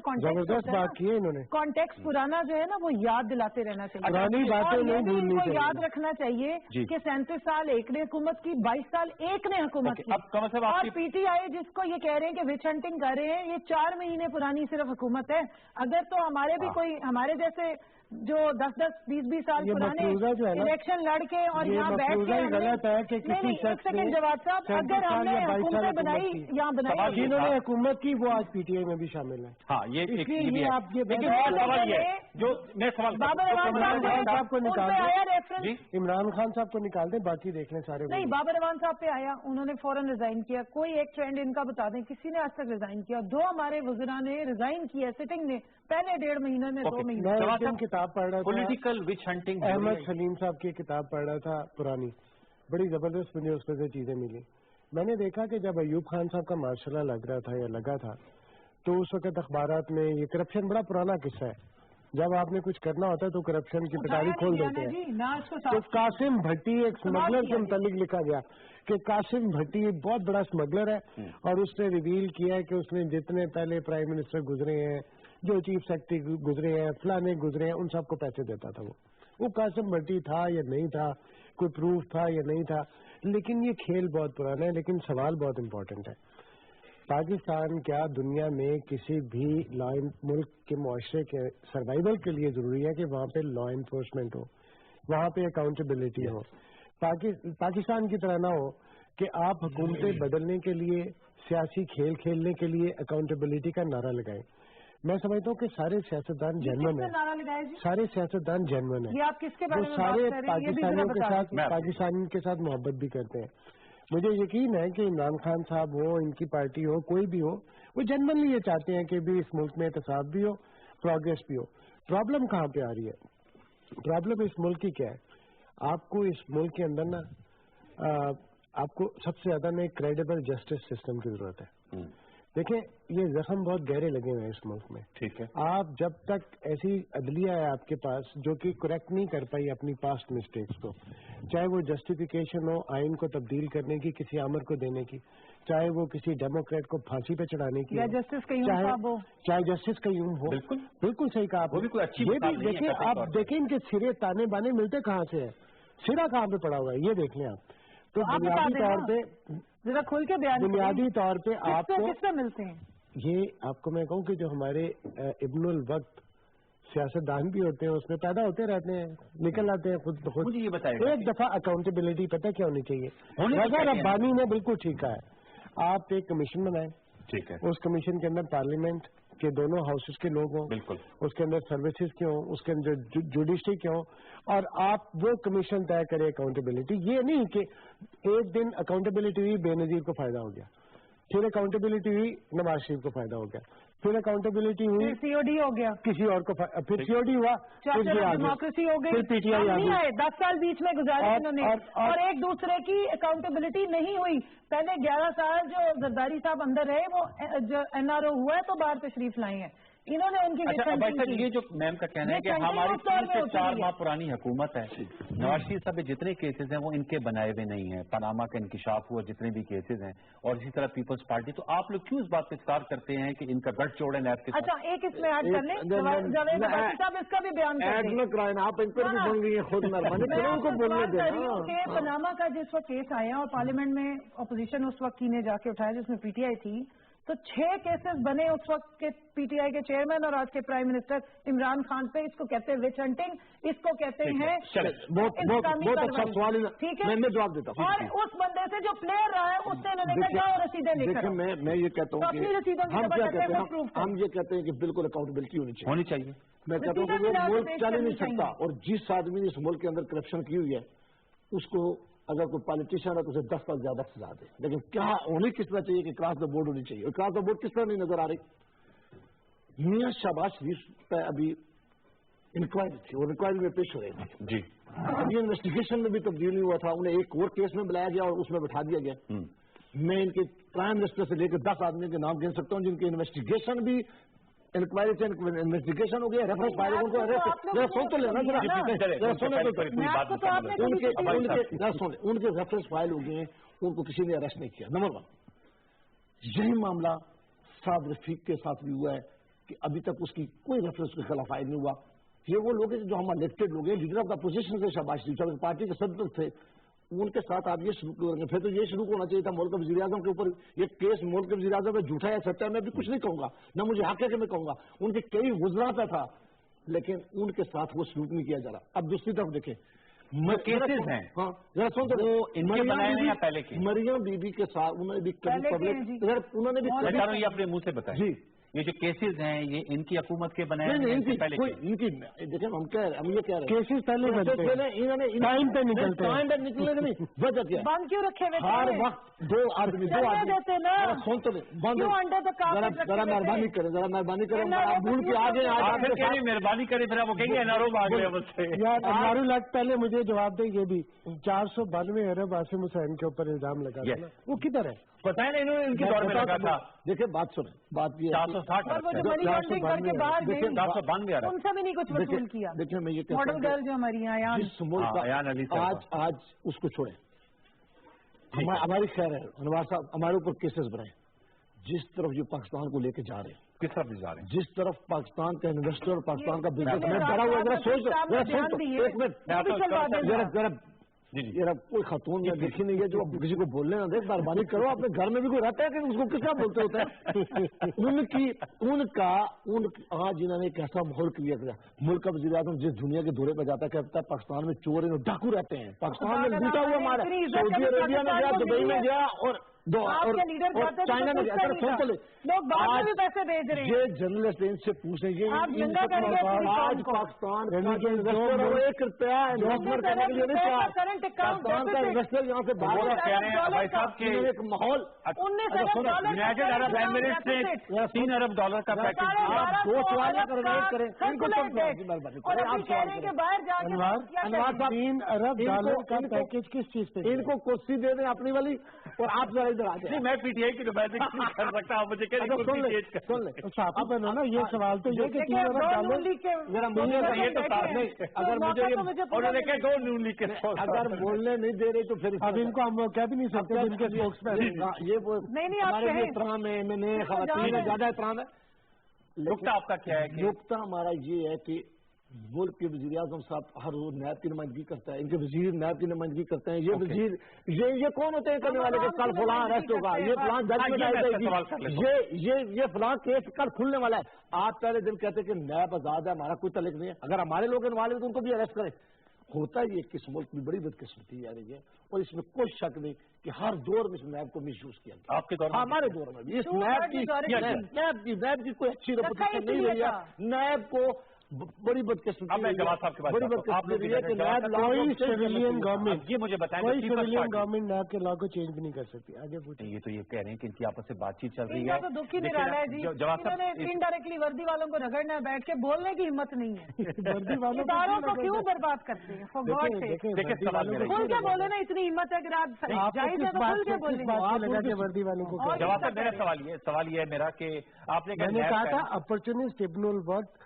S4: کانٹیکسٹ پرانا جو ہے نا وہ یاد دلاتے رہنا چاہیے, اور ان کو یاد رکھنا چاہیے کہ 37 سال ایک نے حکومت کی, 22 سال ایک نے حکومت کی, اور پی ٹی آئی جس کو یہ کہہ رہے ہیں کہ وچ ہنٹنگ کر رہے ہیں, یہ 4 مہینے پرانی صرف حکومت ہے. اگر تو ہمارے بھی کوئی ہمارے جیسے جو 10-10, 20-20 سال پرانے الیکشن لڑ کے اور یہاں بیٹھ کے غلط ہے کہ کسی ایک سیکنڈ جواد صاحب, اگر ہم نے حکومتیں بنائی یہاں بنائی,
S3: جنہوں نے حکومت کی وہ آج پی ٹی آئی میں بھی شامل ہے.
S1: ہاں یہ
S3: آپ یہ
S4: بابر اعوان
S3: صاحب کو نکال دیں, عمران خان صاحب کو نکال دیں, باقی دیکھ لیں سارے.
S4: نہیں, بابر اعوان صاحب پہ آیا, انہوں نے فوراً ریزائن کیا. کوئی ایک ٹرینڈ ان کا بتا دیں, کسی نے آج تک ریزائن کیا؟ 2 ہمارے وزراء نے ریزائن کیا سٹنگ میں, پہلے 1.5 مہینے میں 2 مہینے.
S3: کتاب پڑھ رہا تھا
S1: پولیٹیکل وچ ہنٹنگ,
S3: احمد سلیم صاحب کی کتاب پڑھ رہا تھا پرانی, بڑی زبردست مجھے اس میں سے چیزیں ملی. میں نے دیکھا کہ جب ایوب خان صاحب کا مارشلہ لگ رہا تھا یا لگا تھا تو اس وقت اخبارات میں یہ کرپشن بڑا پرانا قصہ ہے, جب آپ نے کچھ کرنا ہوتا ہے تو کرپشن کی پٹاری کھول دیتے ہیں. تو قاسم بھٹی ایک اسمگلر کے متعلق لکھا گیا کہ قاسم بھٹی بہت بڑا اسمگلر ہے, اور اس نے ریویل کیا ہے کہ اس نے جتنے پہلے پرائم منسٹر گزرے ہیں, جو چیف سیکرٹری گزرے ہیں, فلانے گزرے ہیں, ان سب کو پیسے دیتا تھا. وہ قاسم بھٹی تھا یا نہیں تھا, کوئی پروف تھا یا نہیں تھا, لیکن یہ کھیل بہت پرانا ہے. لیکن سوال بہت امپورٹنٹ ہے, پاکستان کیا دنیا میں کسی بھی ملک کے معاشرے کے سروائیول کے لیے ضروری ہے کہ وہاں پہ لا انفورسمنٹ ہو, وہاں پہ اکاؤنٹیبلٹی ہو. پاکستان کی طرح نہ ہو کہ آپ حکومتیں بدلنے کے لیے, سیاسی کھیل کھیلنے کے لیے اکاؤنٹیبلٹی کا نعرہ لگائیں. میں سمجھتا ہوں کہ سارے سیاستدان جینون ہیں, سارے سیاستدان جینون ہیں, وہ سارے پاکستانیوں کے ساتھ پاکستان کے ساتھ محبت بھی کرتے ہیں. مجھے یقین ہے کہ عمران خان صاحب ہو, ان کی پارٹی ہو, کوئی بھی ہو, وہ جنرلی یہ چاہتے ہیں کہ بھی اس ملک میں احتساب بھی ہو प्रोग्रेस भी हो। प्रॉब्लम कहाँ पे आ रही है? प्रॉब्लम इस मुल्क की क्या है? आपको इस मुल्क के अंदर ना आपको सबसे ज्यादा ना एक क्रेडिबल जस्टिस सिस्टम की जरूरत है। देखें, ये जख्म बहुत गहरे लगे हुए हैं इस मुल्क में।
S1: ठीक है।
S3: आप जब तक ऐसी अदलिया है आपके पास जो कि करेक्ट नहीं कर पाई अपनी पास्ट मिस्टेक्स को, चाहे वो जस्टिफिकेशन हो आइन को तब्दील करने की, किसी अमर को देने की, चाहे वो किसी डेमोक्रेट को फांसी पे चढ़ाने की,
S4: या जस्टिस का
S3: चाहे जस्टिस का यूं हो। बिल्कुल सही कहा आपने।
S1: वो भी कोई अच्छी
S3: ये भी देखिए, आप देखें इनके सिरे ताने बाने मिलते कहाँ से है, सिरा कहाँ पे पड़ा हुआ है, ये देख लें आप। तो बुनियादी तौर पे
S4: जरा खुल के बयान,
S3: बुनियादी तौर पे आपको
S4: किससे मिलते हैं?
S3: ये आपको मैं कहूँ कि जो हमारे इब्नुल वक्त सियासतदान भी होते हैं उसमें पैदा होते रहते हैं, निकल आते हैं खुद खुद।
S1: मुझे ये बताइए,
S3: एक दफा अकाउंटेबिलिटी पता क्या होनी चाहिए? रजा रब्बानी ने बिल्कुल ठीक कहा है, आप एक कमीशन बनाएं,
S1: ठीक है,
S3: उस कमीशन के अंदर पार्लियामेंट के दोनों हाउसेस के लोग हों,
S1: बिल्कुल,
S3: उसके अंदर सर्विसेज के हों, उसके अंदर जुडिशरी के हों, और आप वो कमीशन तय करें अकाउंटेबिलिटी। ये नहीं कि एक दिन अकाउंटेबिलिटी हुई बेनजीर को फायदा हो गया, फिर अकाउंटेबिलिटी हुई नवाज शरीफ को फायदा हो गया, फिर अकाउंटेबिलिटी हुई
S4: सीओडी हो गया,
S3: किसी और को, फिर सीओडी हुआ,
S4: डेमोक्रेसी हो गई,
S3: फिर पीटीआई आ गई।
S4: 10 साल बीच में गुजारे इन्होंने, और एक दूसरे की अकाउंटेबिलिटी नहीं हुई। पहले 11 साल जो जरदारी साहब अंदर रहे, वो जो एनआरओ हुआ है तो बाहर तशरीफ लाई है इन्होंने, उनकी।
S1: अच्छा, ये जो मैम का कहना है कि हमारी 3 से 4 माह पुरानी हुकूमत है, नवाज शरीफ साहब जितने केसेस हैं वो इनके बनाए हुए नहीं हैं, पनामा का इंकिशाफ हुआ जितने भी केसेस हैं, और इसी तरह पीपल्स पार्टी, तो आप लोग क्यों इस बात पे इकरार करते हैं कि इनका गठजोड़ है नैब के साथ?
S4: अच्छा, एक इसमें ऐड कर लें, जावेद अब्बासी साहब इसका भी बयान कर दें।
S3: आप इन पर भी बोल रही हैं, खुद उनको बोलने दें।
S4: पनामा का जिस वक्त केस आया और पार्लियामेंट में अपोजिशन उस वक्त की ने जाके उठाया जिसमें पीटीआई थी, तो 6 केसेस बने उस वक्त के पीटीआई के चेयरमैन और आज के प्राइम मिनिस्टर इमरान खान पे। इसको कहते हैं विच हंटिंग, इसको कहते हैं
S3: बहुत अच्छा सवाल है,
S4: ठीक है,
S3: मैं जवाब देता हूँ।
S4: और उस बंदे से जो प्लेयर रहा है उससे इन्होंने कहा जाओ रसीदें लेकर।
S3: मैं ये कहता हूँ कि हम क्या कहते हैं, हम ये कहते हैं कि बिल्कुल अकाउंटेबिलिटी होनी चाहिए। मैं कहता हूँ कि वो मुल्क चल ही नहीं सकता, और जिस आदमी ने इस मुल्क के अंदर करप्शन की हुई है उसको अगर कोई पॉलिटिशियन है तो उसे 10 साल ज्यादा सजा दे। लेकिन क्या होनी किस तरह चाहिए कि क्रॉस द बोर्ड होनी चाहिए, और क्रॉस द बोर्ड किस तरह नहीं नजर आ रही? मियां शहबाज शरीफ पर अभी इंक्वायरी थी और इंक्वायरी में पेश हो रहे थे
S1: जी,
S3: अभी इन्वेस्टिगेशन में भी तब्दीली हुआ था, उन्हें एक और केस में बुलाया गया और उसमें बैठा दिया गया। मैं इनके प्राइम मिनिस्टर से लेकर 10 आदमी के नाम गिन सकता हूँ जिनकी इन्वेस्टिगेशन भी, इंक्वायरी से इन्वेस्टिगेशन हो गया, रेफरेंस फाइल उनको सुन तो लेना जरा, उनके रेफरेंस फाइल हो गए, उनको किसी ने अरेस्ट नहीं किया। नंबर 1, यही मामला साद रफीक के साथ भी हुआ है कि अभी तक उसकी कोई रेफरेंस के खिलाफ फाइल नहीं हुआ। ये वो लोग हैं जो हम इलेक्टेड लोग हैं, लीडर ऑफ द अपोजिशन से शहबाज शरीफ साहब पार्टी के सदस्य थे, उनके साथ आप ये शुरू करेंगे। फिर तो ये शुरू होना चाहिए था मुल्क के वज़ीर-ए-आज़म के ऊपर ये केस, मुल्क के वज़ीर-ए-आज़म में झूठा है सच्चा है मैं भी कुछ नहीं कहूंगा, ना मुझे हक है कि मैं कहूंगा, उनके कई वज़रा पे था, लेकिन उनके साथ वो सलूक नहीं किया जा रहा। अब दूसरी तरफ देखें,
S1: केसेस हैं,
S3: हाँ जरा सुन तो,
S1: वो इनके बनाए हैं या पहले के?
S3: मरियम बीबी के साथ उन्होंने भी उन्होंने भी
S1: अपने मुंह से बताया
S3: जी,
S1: ये जो केसेस हैं ये इनकी हुकूमत के बनाए हैं पहले?
S3: इनकी देखिए हम कह रहे, हम ये कह रहे हैं
S2: केसेस पहले
S3: इन्होंने
S2: टाइम पे निकलते हैं,
S3: टाइम पे निकले नहीं, वजह क्या
S4: बंद क्यों रखे हुए?
S3: हर वक्त दो आदमी सुन तो बंद, जरा मेहरबानी करें, जरा मेहरबानी करें, भूल के आगे
S1: मेहरबानी करें, फिर वो कहेंगे एनआरओ आ गए मुझसे।
S3: यार हमारू लाख पहले मुझे जवाब दे, ये भी 492 अरब आसिम हुसैन के ऊपर इल्जाम लगा था, वो किधर है?
S1: पता है इन्होंने इनके दौर में लगा था।
S3: देखिए बात सुने, बात ये
S1: 460
S4: उनसे भी नहीं कुछ वसूल किया।
S3: देखिए मैं ये
S4: मॉडल गर्ल जो हमारी
S3: आज उसको छोड़े, हमारी खैर है, नवाज साहब हमारे ऊपर केसेस बनाए, जिस तरफ ये पाकिस्तान को लेके जा रहे हैं,
S1: किस तरफ जा रहे हैं,
S3: जिस तरफ पाकिस्तान का इन्वेस्टर और पाकिस्तान का बिजनेसमैन बड़ा हुआ, जरा सोच, एक मिनट जरा यार कोई खातून में देखी नहीं है जो किसी को बोलने ना दे, मेहरबानी करो, अपने घर में भी कोई रहता है कि उसको किस तरह बोलते होता है? आज इन्होंने एक ऐसा माहौल क्रिएट किया, मुल्क का वज़ीर-ए-आज़म जिस दुनिया के दौरे पर जाता है कहता है पाकिस्तान में चोर डाकू रहते हैं, पाकिस्तान में लूटा हुआ मारा, सऊदी अरेबिया में गया, दुबई में गया, और
S4: आपके लीडर जाते हैं
S2: चाइना में
S4: लोग बाद में भी पैसे भेज रहे हैं।
S2: ये जर्नलिस्ट इनसे पूछने ये
S4: आप जिंदा करेंगे
S2: आज पाकिस्तान एक रुपया इन्वेस्टमेंट करने के लिए नहीं
S4: करंट अकाउंट
S2: का इन्वेस्टर यहाँ से बाहर
S1: कह रहे हैं भाई साहब के
S2: एक माहौल
S1: यूनाइटेड अरब एमिरेट्स से $3 अरब का पैकेज।
S2: आप 2 सवाल करें इनको
S4: और आप कह रहे हैं कि बाहर जाके
S3: अनवार साहब $3 अरब का पैकेज किस चीज पे?
S2: इनको कुर्सी दे दें अपनी वाली और आप जरा इधर आ जाए।
S1: मैं पीटीआई की नुमाइंदगी नहीं कर सकता, आप मुझे
S2: सुन ले
S3: साफी बनो ना, ये सवाल तो ये कि $3 अरब
S2: मेरा मुझे
S1: ये तो साथ नहीं, अगर मुझे उन्होंने कहा 2 नून लीग के
S2: अगर बोलने नहीं दे रहे तो फिर
S3: अब इनको हम कह भी नहीं सकते इनके स्पोक्समैन
S2: ये हमारे लिए एहतराम है, मैंने खवातीन ज्यादा एहतराम है।
S1: नुक्ता आपका क्या है?
S2: नुक्ता हमारा ये है कि मुल्क के वज़ीर आज़म साहब हर रोज नायब की नुमाइंदगी करता है, इनके वजीर नायब की नुमाइंदगी करते हैं। ये वजीर ये कौन होते हैं करने वाले? कल फलां अरेस्ट होगा, ये फलां जजमेंट आई जाएगी, ये फलां केस कल खुलने वाला है। आप पहले दिन कहते कि नायब आजाद है, हमारा कोई तल्लुक नहीं है, अगर हमारे लोग इन्वॉल्व तो उनको भी अरेस्ट करें। होता ही है कि इस मुल्क में बड़ी बदकिस्मती आ रही है और इसमें कोई शक नहीं कि हर दौर में इस नैब को मिस यूज किया गया।
S1: आपके दौर में?
S2: हमारे दौर में भी इस नैब की कोई अच्छी रेपुटेशन नहीं रही है। नैब को बड़ी बदकिस्मती,
S3: बड़ी बदकिस्मती है कि कोई सिविलियन गवर्नमेंट,
S1: ये मुझे बताएं,
S3: कोई सिविलियन गवर्नमेंट नैब के लॉ को चेंज भी नहीं कर सकती। आगे पूछिए।
S1: ये तो ये कह रहे हैं कि इनकी आपस से बातचीत चल रही है।
S4: तो दुख ही निराला है जी, इन्होंने इनडायरेक्टली वर्दी वालों को रगड़ना है, बैठ के बोलने की हिम्मत नहीं है।
S3: वर्दी वालों
S4: इदारों को क्यों बर्बाद करते हैं? खुल के बोले ना, इतनी हिम्मत है कि आप जाइए तो खुल के बोले।
S3: वर्दी वालों को
S1: जवाब मेरा सवाल ये है मेरा कि आपने
S3: कहा था अपॉर्चुनिस्ट इब्नुल वक्त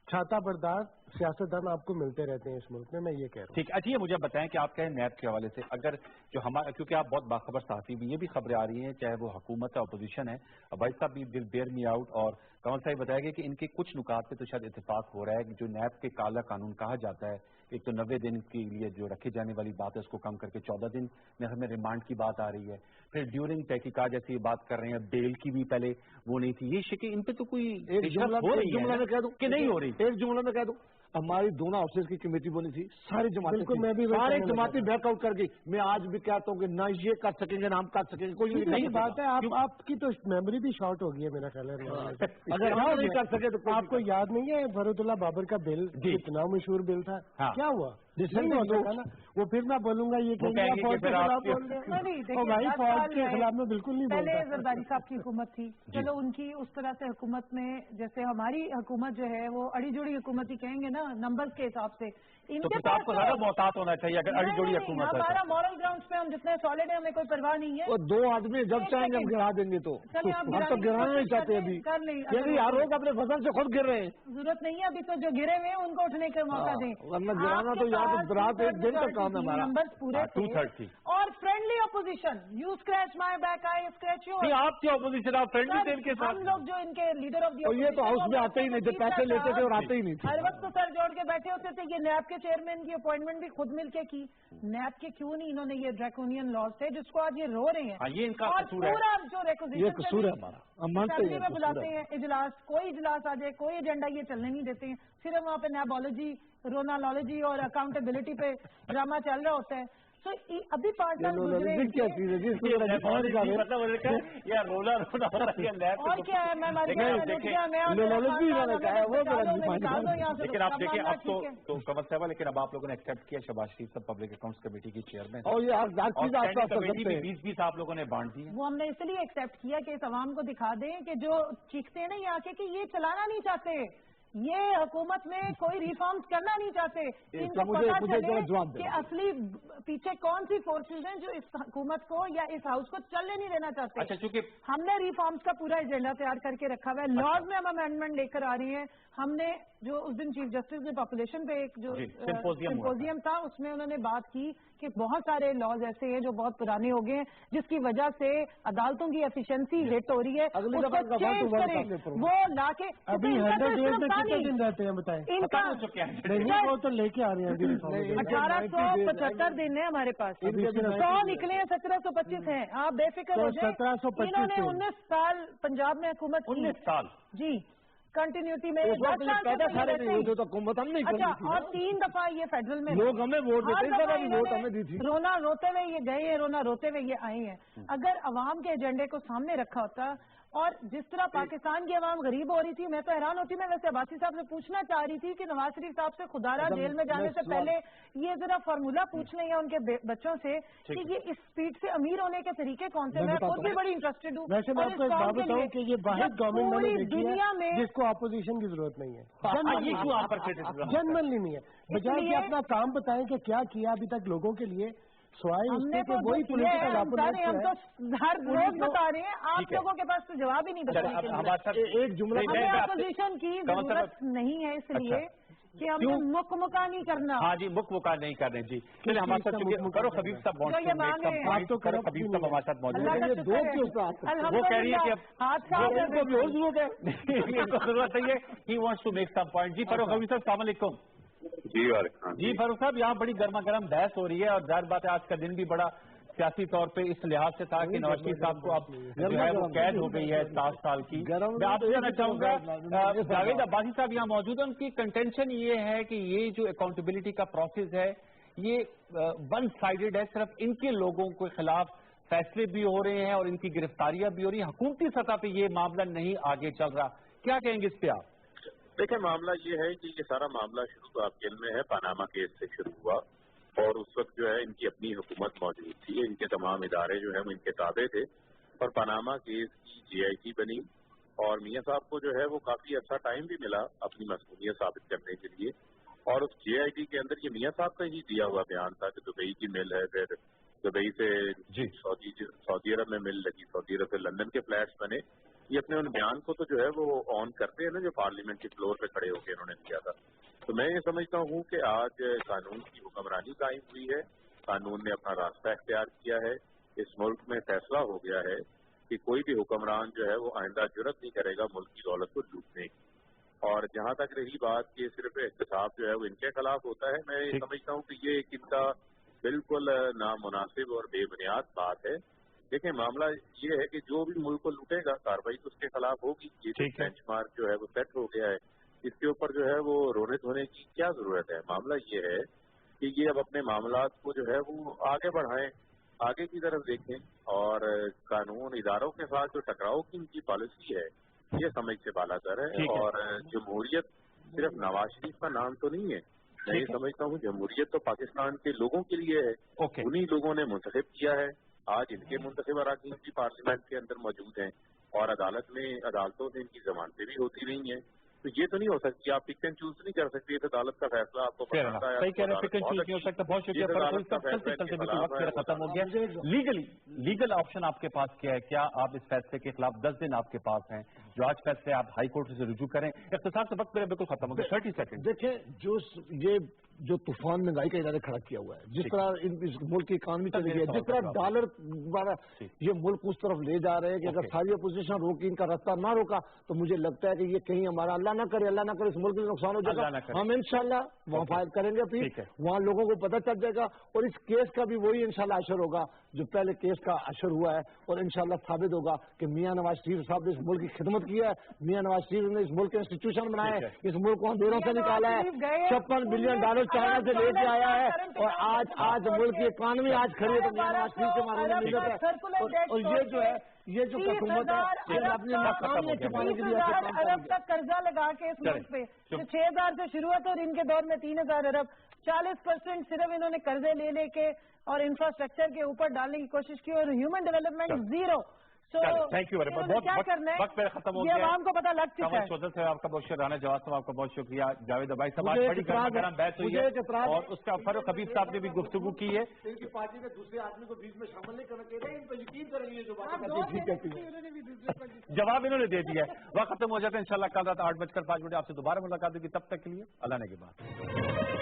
S3: छाता बरदार सियासतदान आपको मिलते रहते हैं इस मुल्क में, मैं ये कह रहा हूँ।
S1: ठीक। अच्छा ये मुझे बताएं कि आप कहें नैब के हवाले से, अगर जो हमारा, क्योंकि आप बहुत बाखबर साथी भी, ये भी खबरें आ रही हैं चाहे वो हुकूमत है अपोजिशन है, भाई साहब भी विल बेयर मी आउट, और कमल साहब बताया कि इनके कुछ नुकात पे तो शायद इत्तेफाक हो रहा है कि जो नैब के काला कानून कहा जाता है, एक तो 90 दिन के लिए जो रखे जाने वाली बात है उसको कम करके 14 दिन में रिमांड की बात आ रही है, फिर ड्यूरिंग तहकीकात जैसी ये बात कर रहे हैं, बेल की भी पहले वो नहीं थी। ये शिके इन पे तो कोई
S2: एक जुमला में कह दूं
S1: कि नहीं हो रही?
S2: एक जुमला में कह दूं, हमारी दोनों ऑफिसर्स की कमेटी बनी थी, सारी जमातें,
S3: मैं भी
S2: सारे जमातें बैकआउट कर गई। मैं आज भी कहता हूँ कि ना ये कर सकेंगे ना हम कर सकेंगे, कोई
S3: नहीं बात है। आपकी तो मेमोरी भी शॉर्ट हो गई है मेरा ख्याल है।
S2: अगर हम नहीं कर सके तो
S3: आपको याद नहीं है फरूदुल्लाह बाबर का बिल कितना मशहूर बिल था? क्या हुआ? नहीं होता ना वो, फिर मैं बोलूंगा ये भाई फौज के खिलाफ में बिल्कुल नहीं बोलता।
S4: पहले जरदारी साहब की हुकूमत थी, चलो उनकी उस तरह से हुकूमत में, जैसे हमारी हुकूमत जो है वो अड़ी जुड़ी हुकूमत ही कहेंगे ना नंबर्स के हिसाब से।
S1: इनके पास आपको ज्यादा मोहतात होना चाहिए अगर अड़ी जुड़ी हुकूमत है।
S4: हमारा मॉरल ग्राउंड्स पे हम जितने सॉलिड है, हमें कोई परवाह नहीं है।
S2: वो 2 आदमी जब चाहेंगे हम गिरा देंगे, तो हम तो गिराना नहीं चाहते अभी, क्योंकि हर लोग अपने वजन से खुद गिर रहे हैं।
S4: जरूरत नहीं है अभी तो जो गिरे हुए हैं उनको उठने का मौका दें,
S2: वरना गिराना तो याद रात एक दिन का काम है हमारा।
S4: नंबर्स पूरे
S1: 230
S4: और friendly opposition, you scratch my back I scratch you.
S1: आपकी अपोजिशन आप फ्रेंडली थे इनके साथ।
S4: हम लोग जो इनके लीडर ऑफ द,
S2: ये तो हाउस में आते ही नहीं थे, पैसे लेते थे और आते ही नहीं थे,
S4: हर वक्त तो सर जोड़ के बैठे होते थे। ये नैब के चेयरमैन की अपॉइंटमेंट भी खुद मिलके की। नैब के क्यों नहीं इन्होंने ये ड्रैकोनियन लॉज थे जिसको आज ये रो रहे हैं।
S1: ये इनका कसूर है,
S4: पूरा जो
S2: ये कसूर है हमारा। हम मानते हैं,
S4: बुलाते हैं इजलास, कोई इजलास आ जाए, कोई एजेंडा ये चलने नहीं देते हैं, सिर्फ वहाँ पे नैबोलॉजी, रोनालॉजी और अकाउंटेबिलिटी पे ड्रामा चल रहा होता है। तो अभी 5 साल गुजरे,
S2: क्या चीज है
S4: और क्या है? मैं
S1: लेकिन आप देखिए अब तो कमल साहब, लेकिन अब आप लोगों ने एक्सेप्ट किया शहबाज शरीफ साहब पब्लिक अकाउंट्स कमेटी की चेयरमैन,
S2: और ये
S1: 20 आप लोगों ने बांट दी।
S4: वो हमने इसलिए एक्सेप्ट किया कि इस आवाम को दिखा दें कि जो चीखते हैं ना ये आके कि ये चलाना नहीं चाहते, ये हुकूमत में कोई रिफॉर्म्स करना नहीं चाहते, इनको पता चले कि असली पीछे कौन सी फोर्सेज हैं जो इस हुकूमत को या इस हाउस को चलने नहीं देना चाहते।
S1: अच्छा, चूंकि
S4: हमने रिफॉर्म्स का पूरा एजेंडा तैयार करके रखा हुआ है, लॉज में हम अमेंडमेंट लेकर आ रहे हैं। हमने जो उस दिन चीफ जस्टिस ने पॉपुलेशन पे एक जो सिंपोजियम था उसमें उन्होंने बात की कि बहुत सारे लॉज ऐसे हैं जो बहुत पुराने हो गए हैं, जिसकी वजह से अदालतों की एफिशिएंसी हिट हो रही है, उसको चेंज करें। वो लाके
S3: अभी 100 डेज में कितने दिन रहते हैं बताएं?
S4: इनका
S3: वो तो लेके आ रहे हैं
S4: 1875 दिन है हमारे पास, 100 निकले हैं, 1725 हैं। आप बेफिक्र हो जाए।
S3: 1725
S4: इन्होंने 19 साल पंजाब में हुकूमत,
S1: 19 साल
S4: जी कंटिन्यूटी में
S2: पैदा सारे नहीं होते तो हुकूमत हम नहीं करती थी।
S4: और 3 दफा ये फेडरल में
S2: लोग हमें वोट देते, इस बार भी वोट हमें दी थी।
S4: रोना रोते हुए ये गए हैं, रोना रोते हुए ये आए हैं। अगर अवाम के एजेंडे को सामने रखा होता और जिस तरह पाकिस्तान की अवाम गरीब हो रही थी, मैं तो हैरान होती। मैं वैसे अब्बासी साहब से पूछना चाह रही थी कि नवाज शरीफ साहब से खुदारा जेल में जाने से पहले ये जरा फार्मूला पूछ लें या उनके बच्चों से कि ये इस स्पीड से अमीर होने के तरीके कौन से। मैं खुद भी बड़ी इंटरेस्टेड हूँ।
S3: वैसे मैं आपको एक बात बताऊँ कि ये वाहिद गवर्नमेंट मैंने देखी है जिसको अपोजिशन की जरूरत नहीं है, जनरली नहीं है। बजाय कि अपना काम बताएं कि क्या किया अभी तक लोगों के लिए, स्वाई उसके तो वही पॉलिटिकल अपोनेंट
S4: हम तो हर रोज बता रहे हैं, आप लोगों के पास तो जवाब ही नहीं बताने।
S2: एक जुमला
S4: हमें अपोजिशन की जरूरत नहीं है, इसलिए कि हमें मुक्का नहीं करना।
S1: हाँ जी, मुक्का नहीं करने जी। चलिए हमारे साथ करो खबीब साहब
S4: खबीब साहब
S1: हमारे साथ मौजूद है।
S4: वो
S1: कह रही है कि
S4: जरूरत
S1: है he wants to make some point. जी फरूख खबीब साहब, अस्सलाम वालेकुम। जी फरूख साहब, यहाँ बड़ी गर्मा गर्म बहस हो रही है और जाहिर बात है आज का दिन भी बड़ा सियासी तौर पे इस लिहाज से था कि नवाज शरीफ साहब को अब जो है वो कैद हो गई है 7 साल की। मैं आपसे जानना चाहूंगा, जावेद अब्बासी साहब यहाँ मौजूद है, उनकी कंटेंशन ये है कि ये जो अकाउंटेबिलिटी का प्रोसेस है ये वन साइडेड है, सिर्फ इनके लोगों के खिलाफ फैसले भी हो रहे हैं और इनकी गिरफ्तारियां भी हो रही हैं, हुकूमती सतह पे ये मामला नहीं आगे चल रहा। क्या कहेंगे इस पे आप?
S6: देखिए, मामला ये है कि ये सारा मामला शुरू तो आपके में है, पनामा केस से शुरू हुआ और उस वक्त जो है इनकी अपनी हुकूमत मौजूद थी, इनके तमाम इदारे जो है वो इनके ताबे थे और पनामा केस की GIT बनी और मियाँ साहब को जो है वो काफी अच्छा टाइम भी मिला अपनी मसूलियत साबित करने के लिए। और उस GIT के अंदर ये मियाँ साहब का ही दिया हुआ बयान था कि दुबई की मिल है, फिर दुबई से सऊदी अरब में मिल लगी, सऊदी अरब से लंदन के फ्लैट्स बने। ये अपने उन बयान को तो जो है वो ऑन करते हैं ना, जो पार्लियामेंट के फ्लोर पे खड़े होकर इन्होंने किया था। तो मैं ये समझता हूँ कि आज कानून की हुक्मरानी कायम हुई है, कानून ने अपना रास्ता इख्तियार किया है, इस मुल्क में फैसला हो गया है कि कोई भी हुक्मरान जो है वो आइंदा जुर्रत नहीं करेगा मुल्क की दौलत को लूटने की। और जहाँ तक रही बात कि सिर्फ एहतसाब जो है वो इनके खिलाफ होता है, मैं ये समझता हूँ कि ये इनका बिल्कुल नामुनासिब और बेबुनियाद बात है। देखिए, मामला ये है कि जो भी मुल्क को लूटेगा कार्रवाई तो उसके खिलाफ होगी। ये बेंचमार्क जो है वो सेट हो गया है, इसके ऊपर जो है वो रोने धोने की क्या जरूरत है। मामला ये है कि ये अब अपने मामलात को जो है वो आगे बढ़ाएं, आगे की तरफ देखें और कानून इदारों के साथ जो टकराव की इनकी पॉलिसी है ये समझ से बालातर है। और जमहूरियत सिर्फ नवाज शरीफ का नाम तो नहीं है, मैं ये समझता हूँ जमहूरियत तो पाकिस्तान के लोगों के लिए है, उन्हीं लोगों ने मुंतखब किया है। आज इनके मुंतखब अराकीन भी पार्लियामेंट के अंदर मौजूद हैं और अदालतों से इनकी जमानतें भी होती रही हैं। तो ये तो नहीं हो सकती, आप पिक एंड चूज नहीं कर सकती, इस अदालत का फैसला आपको पसंद आया।
S1: सही कह रहे हैं, पिक एंड चूज नहीं हो सकता। बहुत शुक्रिया, वक्त मेरा खत्म हो गया। लीगल ऑप्शन आपके पास क्या है? क्या आप इस फैसले के खिलाफ 10 दिन आपके पास हैं, जो आज फैसले आप हाई कोर्ट से रुजू करें? इख्तिसार से वक्त मेरा बिल्कुल खत्म हो गया, 30 सेकंड।
S2: देखिए, जो तूफान महंगाई का इन्होंने खड़ा किया हुआ है, जिस तरह इस मुल्क की इकानमी चली गई है, जिस तरह डॉलर द्वारा ये मुल्क उस तरफ ले जा रहे हैं कि अगर सारी अपोजिशन रोकी, इनका रास्ता ना रोका तो मुझे लगता है कि ये कहीं हमारा अल्लाह ना करे इस मुल्क में नुकसान हो जाएगा। हम इंशाल्लाह वहाँ फाइल करेंगे, फिर वहाँ लोगों को पता चल जाएगा और इस केस का भी वही इंशाल्लाह असर होगा जो पहले केस का असर हुआ है और इंशाल्लाह साबित होगा कि मियाँ नवाज शरीफ साहब ने इस मुल्क की खिदमत की है, मियाँ नवाज शरीफ ने इस मुल्क के इंस्टीट्यूशन बनाए, इस मुल्क को अंधेरों से निकाला है, $56 बिलियन चाइना से लेके आया है और आज मुल्क की इकानमी आज खड़ी है तो मियाँ नवाज शरीफ के मामले में मिलत है। और ये जो है ये जो हुकूमत है अपने मकाम में छुपाने के लिए
S4: अरब तक कर्जा लगा के इस मुल्क पे 6,000 से शुरू हुआ और इनके दौर में 3,000 अरब, 40% सिर्फ इन्होंने कर्जे ले लेके और इंफ्रास्ट्रक्चर के ऊपर डालने की कोशिश की और human development 0।
S1: Thank you very much. वक्त मेरा खत्म हो गया,
S4: आवाम को पता लग चुका है।
S1: चौधरी साहब आपका बहुत शुक्रिया, राना जवाब साहब आपका बहुत शुक्रिया, जावेद अब्बासी साहब आज बड़ी गर्म बहस हुई है और उसका फरूख खबीब साहब ने भी गुफ्तगू की है।
S2: इनकी पार्टी ने दूसरे आदमी को बीच में शामिल नहीं करना चाहिए, इन पर यकीन करेंगे जो बात
S1: जवाब इन्होंने दे दिया है। वक्त खत्म हो जाता है, इंशाल्लाह कल रात 8:05 आपसे दोबारा मुलाकात होगी, तब तक के लिए अल्लाह ने के बाद।